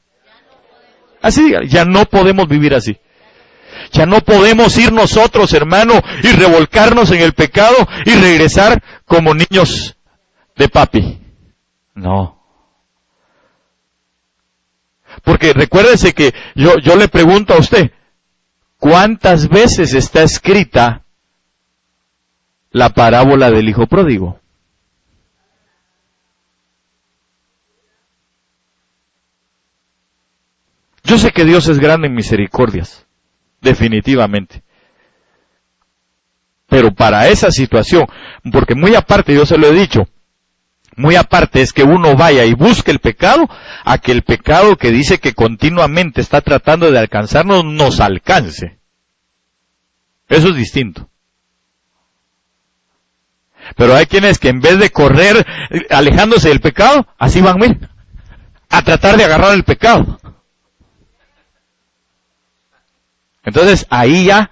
Así dígale, ya no podemos vivir así. Ya no podemos ir nosotros, hermano, y revolcarnos en el pecado y regresar como niños de papi. No. Porque recuérdese que yo le pregunto a usted, ¿cuántas veces está escrita la parábola del hijo pródigo? Yo sé que Dios es grande en misericordias, definitivamente. Pero para esa situación, porque muy aparte, yo se lo he dicho, muy aparte es que uno vaya y busque el pecado, a que el pecado que dice que continuamente está tratando de alcanzarnos, nos alcance. Eso es distinto. Pero hay quienes que en vez de correr alejándose del pecado, así van, mire, a tratar de agarrar el pecado. Entonces ahí ya,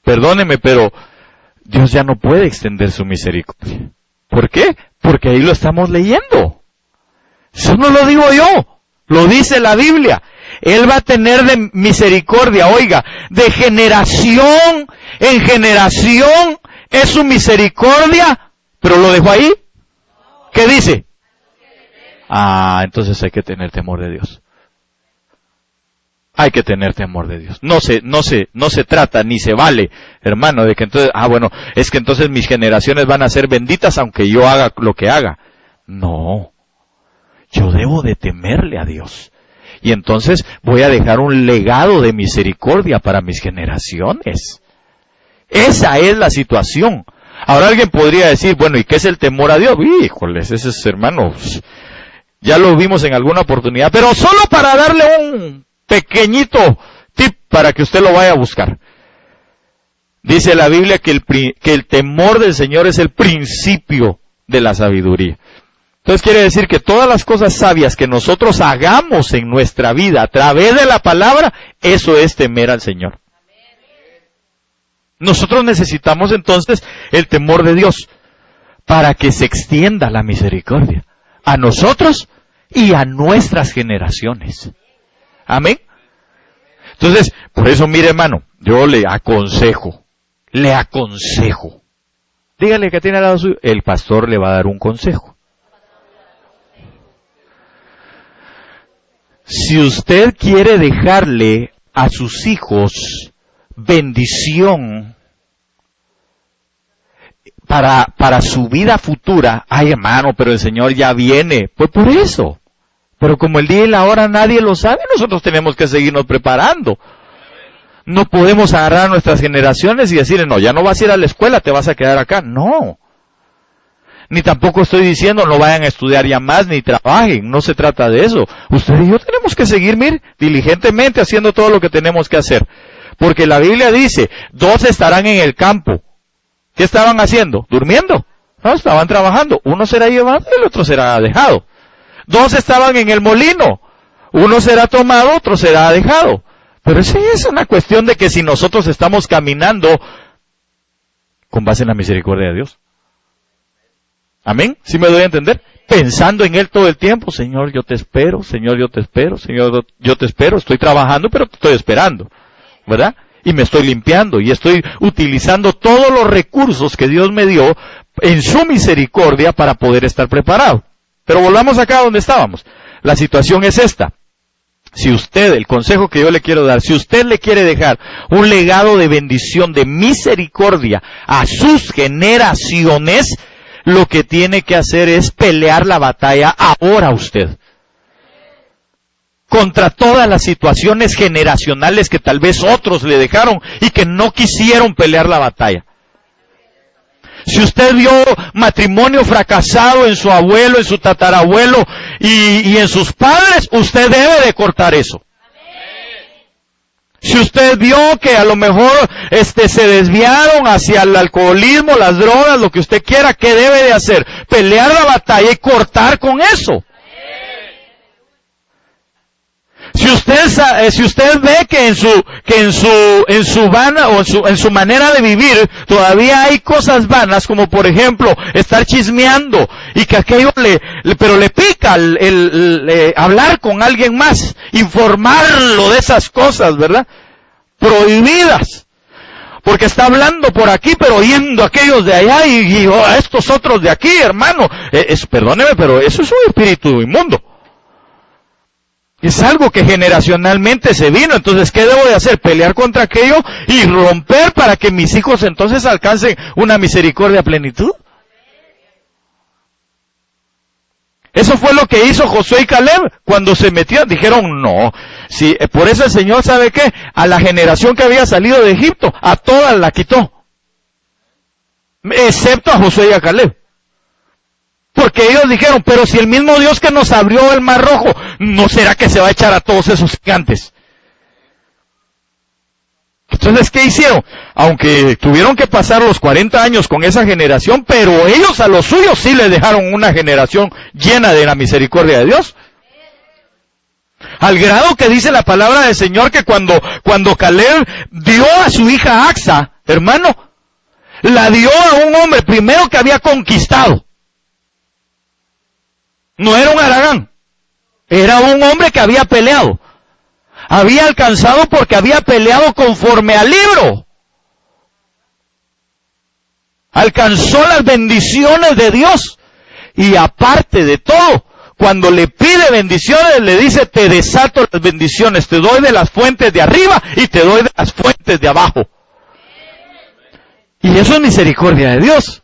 perdóneme, pero Dios ya no puede extender su misericordia. ¿Por qué? Porque ahí lo estamos leyendo. Eso no lo digo yo, lo dice la Biblia. Él va a tener de misericordia, oiga, de generación en generación es su misericordia, pero lo dejó ahí. ¿Qué dice? Entonces hay que tener temor de Dios. Hay que tener temor de Dios. No se trata ni se vale, hermano, de que entonces, bueno, es que entonces mis generaciones van a ser benditas aunque yo haga lo que haga. No. Yo debo de temerle a Dios. Y entonces voy a dejar un legado de misericordia para mis generaciones. Esa es la situación. Ahora alguien podría decir, bueno, ¿y qué es el temor a Dios? Híjoles, ese es, hermanos, ya lo vimos en alguna oportunidad, pero solo para darle un pequeñito tip para que usted lo vaya a buscar. Dice la Biblia que el temor del Señor es el principio de la sabiduría. Entonces quiere decir que todas las cosas sabias que nosotros hagamos en nuestra vida a través de la palabra, eso es temer al Señor. Nosotros necesitamos entonces el temor de Dios para que se extienda la misericordia a nosotros y a nuestras generaciones. Amén. Entonces, por eso, mire, hermano, yo le aconsejo. Dígale que tiene al lado suyo, el pastor le va a dar un consejo. Si usted quiere dejarle a sus hijos bendición para su vida futura, hermano, pero el Señor ya viene, pues por eso. Pero como el día y la hora nadie lo sabe, nosotros tenemos que seguirnos preparando. No podemos agarrar a nuestras generaciones y decirle, no, ya no vas a ir a la escuela, te vas a quedar acá. No. Ni tampoco estoy diciendo no vayan a estudiar ya más, ni trabajen, no se trata de eso. Usted y yo tenemos que seguir, diligentemente haciendo todo lo que tenemos que hacer. Porque la Biblia dice, 2 estarán en el campo. ¿Qué estaban haciendo? ¿Durmiendo? No, estaban trabajando. Uno será llevado y el otro será dejado. 2 estaban en el molino. Uno será tomado, otro será dejado. Pero sí es una cuestión de que si nosotros estamos caminando con base en la misericordia de Dios. Amén. ¿Sí me doy a entender? Pensando en Él todo el tiempo. Señor, yo te espero. Señor, yo te espero. Señor, yo te espero. Estoy trabajando, pero te estoy esperando. ¿Verdad? Y me estoy limpiando y estoy utilizando todos los recursos que Dios me dio en su misericordia para poder estar preparado. Pero volvamos acá donde estábamos. La situación es esta. Si usted, el consejo que yo le quiero dar, si usted le quiere dejar un legado de bendición, de misericordia a sus generaciones, lo que tiene que hacer es pelear la batalla ahora usted. Contra todas las situaciones generacionales que tal vez otros le dejaron y que no quisieron pelear la batalla. Si usted vio matrimonio fracasado en su abuelo, en su tatarabuelo y en sus padres, usted debe de cortar eso. Si usted vio que a lo mejor se desviaron hacia el alcoholismo, las drogas, lo que usted quiera, ¿qué debe de hacer? Pelear la batalla y cortar con eso. Si usted ve que en su vana o en su manera de vivir todavía hay cosas vanas, como por ejemplo estar chismeando y que aquello pero le pica el hablar con alguien más, informarlo de esas cosas, ¿verdad? Prohibidas. Porque está hablando por aquí, pero oyendo a aquellos de allá y a estos otros de aquí, hermano. Perdóneme, pero eso es un espíritu inmundo. Es algo que generacionalmente se vino. Entonces, ¿qué debo de hacer? Pelear contra aquello y romper para que mis hijos entonces alcancen una misericordia a plenitud. Eso fue lo que hizo Josué y Caleb cuando se metieron. Dijeron, no, si por eso el Señor, ¿sabe qué? A la generación que había salido de Egipto, a todas la quitó. Excepto a Josué y a Caleb. Porque ellos dijeron, pero si el mismo Dios que nos abrió el Mar Rojo, ¿no será que se va a echar a todos esos gigantes? Entonces, ¿qué hicieron? Aunque tuvieron que pasar los 40 años con esa generación, pero ellos a los suyos sí les dejaron una generación llena de la misericordia de Dios. Al grado que dice la palabra del Señor que cuando Caleb dio a su hija Axa, hermano, la dio a un hombre primero que había conquistado. No era un haragán, era un hombre que había peleado. Había alcanzado porque había peleado conforme al libro. Alcanzó las bendiciones de Dios. Y aparte de todo, cuando le pide bendiciones, le dice, te desato las bendiciones, te doy de las fuentes de arriba y te doy de las fuentes de abajo. Y eso es misericordia de Dios.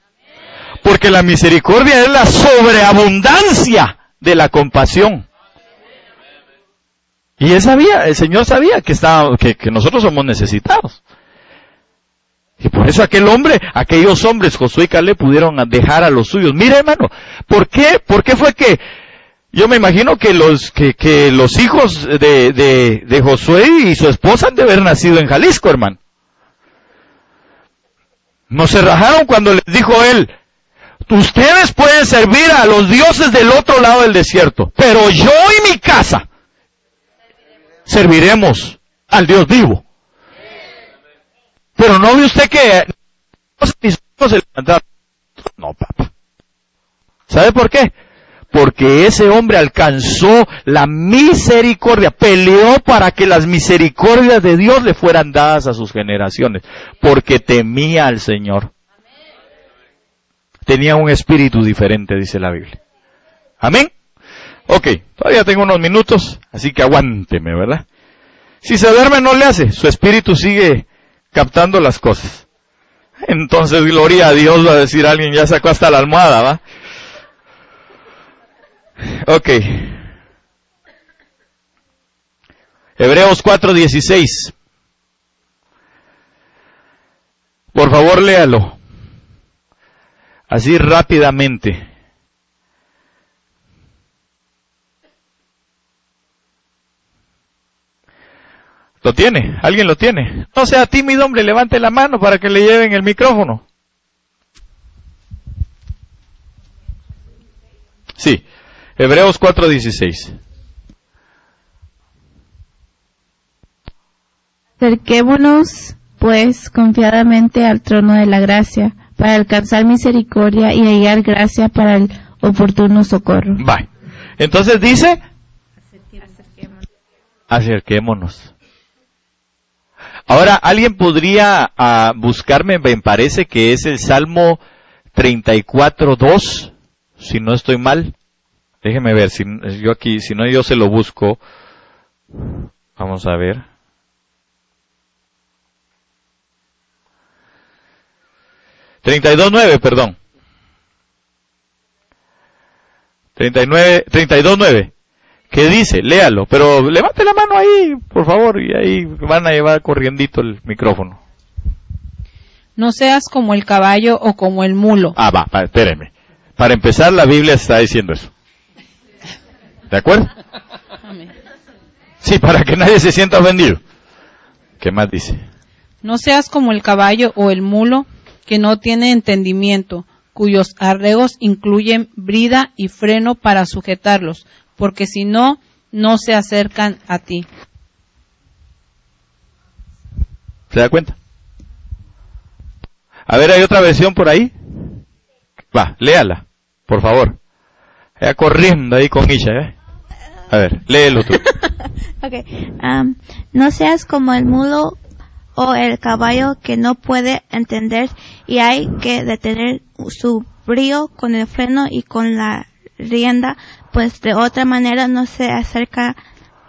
Porque la misericordia es la sobreabundancia de la compasión. Y él sabía, el Señor sabía que nosotros somos necesitados. Y por eso aquellos hombres, Josué y Caleb, pudieron dejar a los suyos. Mire, hermano, ¿por qué fue que, yo me imagino que los hijos de Josué y su esposa han de haber nacido en Jalisco, hermano? No se rajaron cuando les dijo él, ustedes pueden servir a los dioses del otro lado del desierto, pero yo y mi casa serviremos al Dios vivo. Pero no ve usted que se levantaron. No, papá. ¿Sabe por qué? Porque ese hombre alcanzó la misericordia, peleó para que las misericordias de Dios le fueran dadas a sus generaciones, porque temía al Señor. Tenía un espíritu diferente, dice la Biblia. Amén. Ok, todavía tengo unos minutos, así que aguánteme, ¿verdad? Si se duerme no le hace, su espíritu sigue captando las cosas. Entonces, gloria a Dios, va a decir alguien, ya sacó hasta la almohada, ¿va? Ok. Hebreos 4:16. Por favor, léalo. Así rápidamente. ¿Lo tiene? ¿Alguien lo tiene? No sea tímido, hombre, levante la mano para que le lleven el micrófono. Sí, Hebreos 4:16. Acerquémonos, pues, confiadamente al trono de la gracia, para alcanzar misericordia y hallar gracia para el oportuno socorro. Va. Entonces dice, acerquémonos. Ahora, alguien podría buscarme, me parece que es el Salmo 34:2, si no estoy mal. Déjeme ver, si no yo se lo busco. Vamos a ver. perdón. 32:9. ¿Qué dice? Léalo, pero levante la mano ahí, por favor, y ahí van a llevar corriendito el micrófono. No seas como el caballo o como el mulo. Espéreme. Para empezar, la Biblia está diciendo eso. ¿De acuerdo? Amén. Sí, para que nadie se sienta ofendido. ¿Qué más dice? No seas como el caballo o el mulo, que no tiene entendimiento, cuyos arreglos incluyen brida y freno para sujetarlos, porque si no, no se acercan a ti. ¿Se da cuenta? A ver, ¿hay otra versión por ahí? Va, léala, por favor. Vaya corriendo ahí con Isha, ¿eh? A ver, léelo tú. Okay. No seas como el mulo o el caballo que no puede entender y hay que detener su brío con el freno y con la rienda, pues de otra manera no se acerca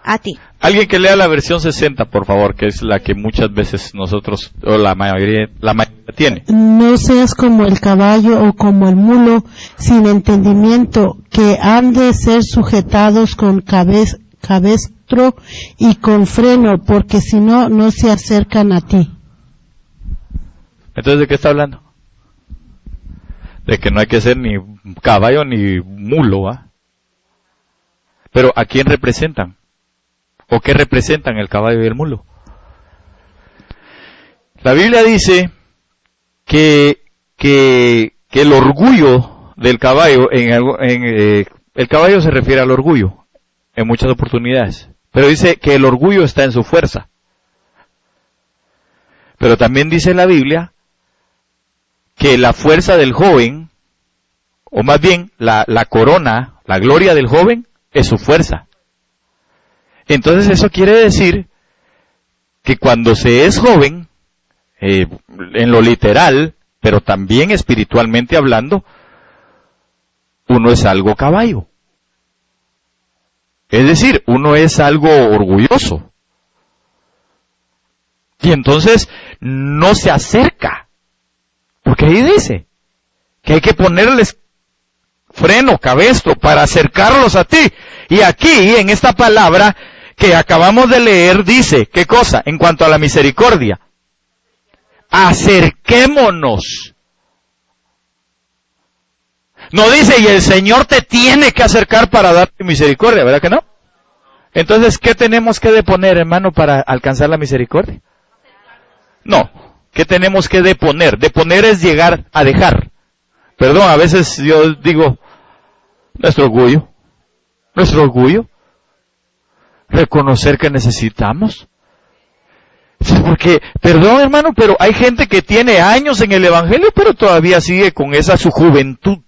a ti. Alguien que lea la versión 60, por favor, que es la que muchas veces nosotros, o la mayoría tiene. No seas como el caballo o como el mulo sin entendimiento, que han de ser sujetados con cabestro y con freno, porque si no, no se acercan a ti. Entonces, ¿de qué está hablando? De que no hay que ser ni caballo ni mulo, ¿va? Pero ¿a quién representan? ¿O qué representan el caballo y el mulo? La Biblia dice que el orgullo del caballo, el caballo se refiere al orgullo en muchas oportunidades, pero dice que el orgullo está en su fuerza. Pero también dice la Biblia que la fuerza del joven, o más bien la corona, la gloria del joven, es su fuerza. Entonces eso quiere decir que cuando se es joven, en lo literal, pero también espiritualmente hablando, uno es algo caballo. Es decir, uno es algo orgulloso. Y entonces no se acerca. Porque ahí dice que hay que ponerles freno, cabestro, para acercarlos a ti. Y aquí, en esta palabra que acabamos de leer, dice, ¿qué cosa? En cuanto a la misericordia. Acerquémonos. No dice, y el Señor te tiene que acercar para darte misericordia, ¿verdad que no? Entonces, ¿qué tenemos que deponer, hermano, para alcanzar la misericordia? No, ¿qué tenemos que deponer? Deponer es llegar a dejar. Perdón, a veces yo digo, nuestro orgullo, reconocer que necesitamos. Porque, perdón hermano, pero hay gente que tiene años en el Evangelio, pero todavía sigue con esa su juventud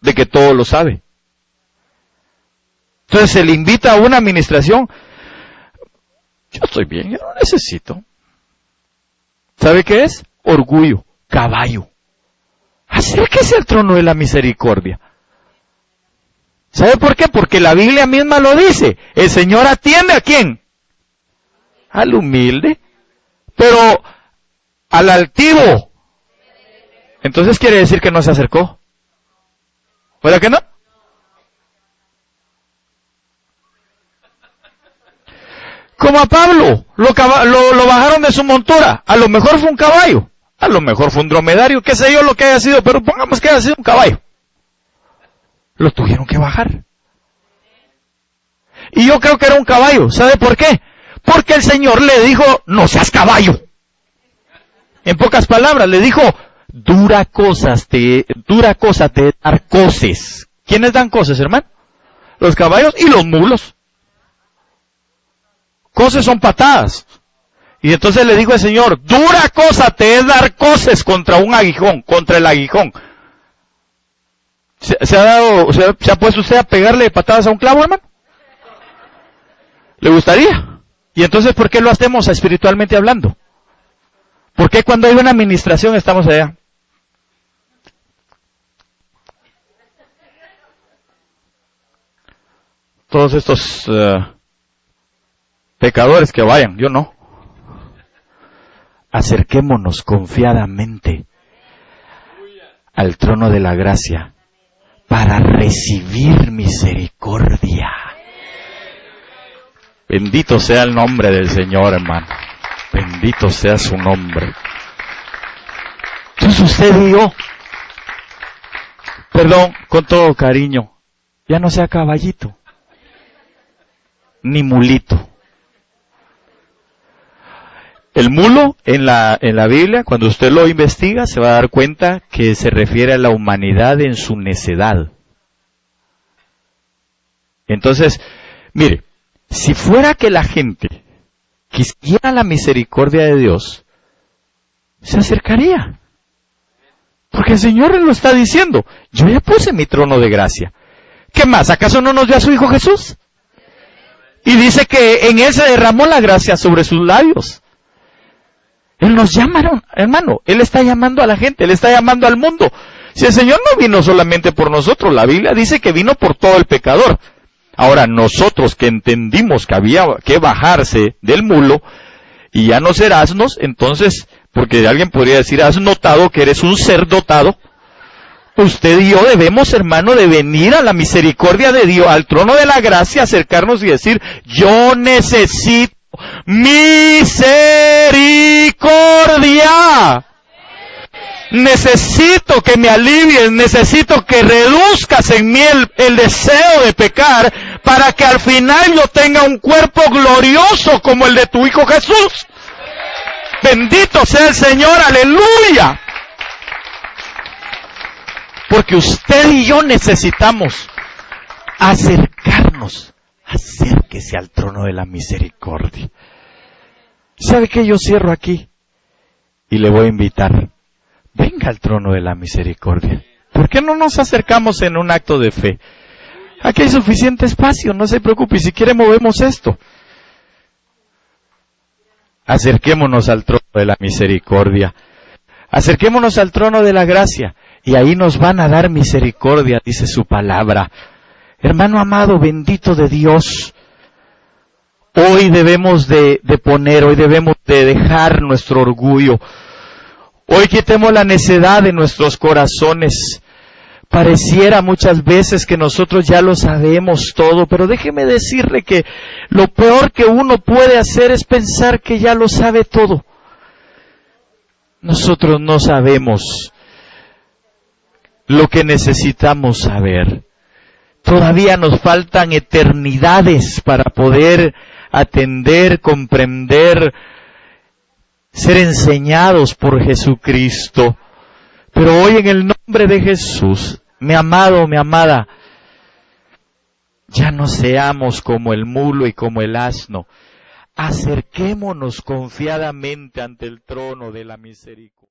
de que todo lo sabe. Entonces se le invita a una administración. Yo estoy bien, yo no necesito. ¿Sabe qué es? Orgullo, caballo. Acérquese al trono de la misericordia. ¿Sabe por qué? Porque la Biblia misma lo dice. El Señor atiende ¿a quién? Al humilde, pero al altivo. Entonces quiere decir que no se acercó. ¿Verdad que no? Como a Pablo, lo bajaron de su montura. A lo mejor fue un caballo, a lo mejor fue un dromedario, qué sé yo lo que haya sido, pero pongamos que haya sido un caballo. Lo tuvieron que bajar. Y yo creo que era un caballo. ¿Sabe por qué? Porque el Señor le dijo, no seas caballo. En pocas palabras, le dijo, dura cosa te dar coces. ¿Quiénes dan coces, hermano? Los caballos y los mulos. Coces son patadas. Y entonces le dijo el Señor, dura cosa te es dar coces contra un aguijón, contra el aguijón. ¿Se ha puesto usted a pegarle patadas a un clavo, hermano? ¿Le gustaría? Y entonces, ¿por qué lo hacemos espiritualmente hablando? ¿Por qué cuando hay una administración estamos allá? Todos estos pecadores que vayan, yo no. Acerquémonos confiadamente al trono de la gracia para recibir misericordia. Bendito sea el nombre del Señor, hermano. Bendito sea su nombre. Entonces usted y yo, perdón, con todo cariño, ya no sea caballito, ni mulito. El mulo en la Biblia, cuando usted lo investiga, se va a dar cuenta que se refiere a la humanidad en su necedad. Entonces, mire, si fuera que la gente quisiera la misericordia de Dios, se acercaría. Porque el Señor lo está diciendo, yo ya puse mi trono de gracia. ¿Qué más? ¿Acaso no nos dio a su Hijo Jesús? Y dice que en Él se derramó la gracia sobre sus labios. Él nos llama, hermano, Él está llamando a la gente, Él está llamando al mundo. Si el Señor no vino solamente por nosotros, la Biblia dice que vino por todo el pecador. Ahora, nosotros que entendimos que había que bajarse del mulo y ya no ser asnos, entonces Porque alguien podría decir, ¿has notado que eres un ser dotado? Usted y yo debemos, hermano, de venir a la misericordia de Dios, al trono de la gracia, acercarnos y decir, yo necesito misericordia. Necesito que me alivies, necesito que reduzcas en mí el deseo de pecar, para que al final yo tenga un cuerpo glorioso como el de tu Hijo Jesús. Bendito sea el Señor, aleluya. Porque usted y yo necesitamos acercarnos. Acérquese al trono de la misericordia. ¿Sabe qué? Yo cierro aquí y le voy a invitar. Venga al trono de la misericordia. ¿Por qué no nos acercamos en un acto de fe? Aquí hay suficiente espacio, no se preocupe. Y si quiere movemos esto. Acerquémonos al trono de la misericordia. Acerquémonos al trono de la gracia. Y ahí nos van a dar misericordia, dice su palabra. Hermano amado, bendito de Dios. Hoy debemos de dejar nuestro orgullo. Hoy quitemos la necedad de nuestros corazones. Pareciera muchas veces que nosotros ya lo sabemos todo, pero déjeme decirle que lo peor que uno puede hacer es pensar que ya lo sabe todo. Nosotros no sabemos lo que necesitamos saber. Todavía nos faltan eternidades para poder atender, comprender, ser enseñados por Jesucristo. Pero hoy en el nombre de Jesús, mi amado, mi amada, ya no seamos como el mulo y como el asno. Acerquémonos confiadamente ante el trono de la misericordia.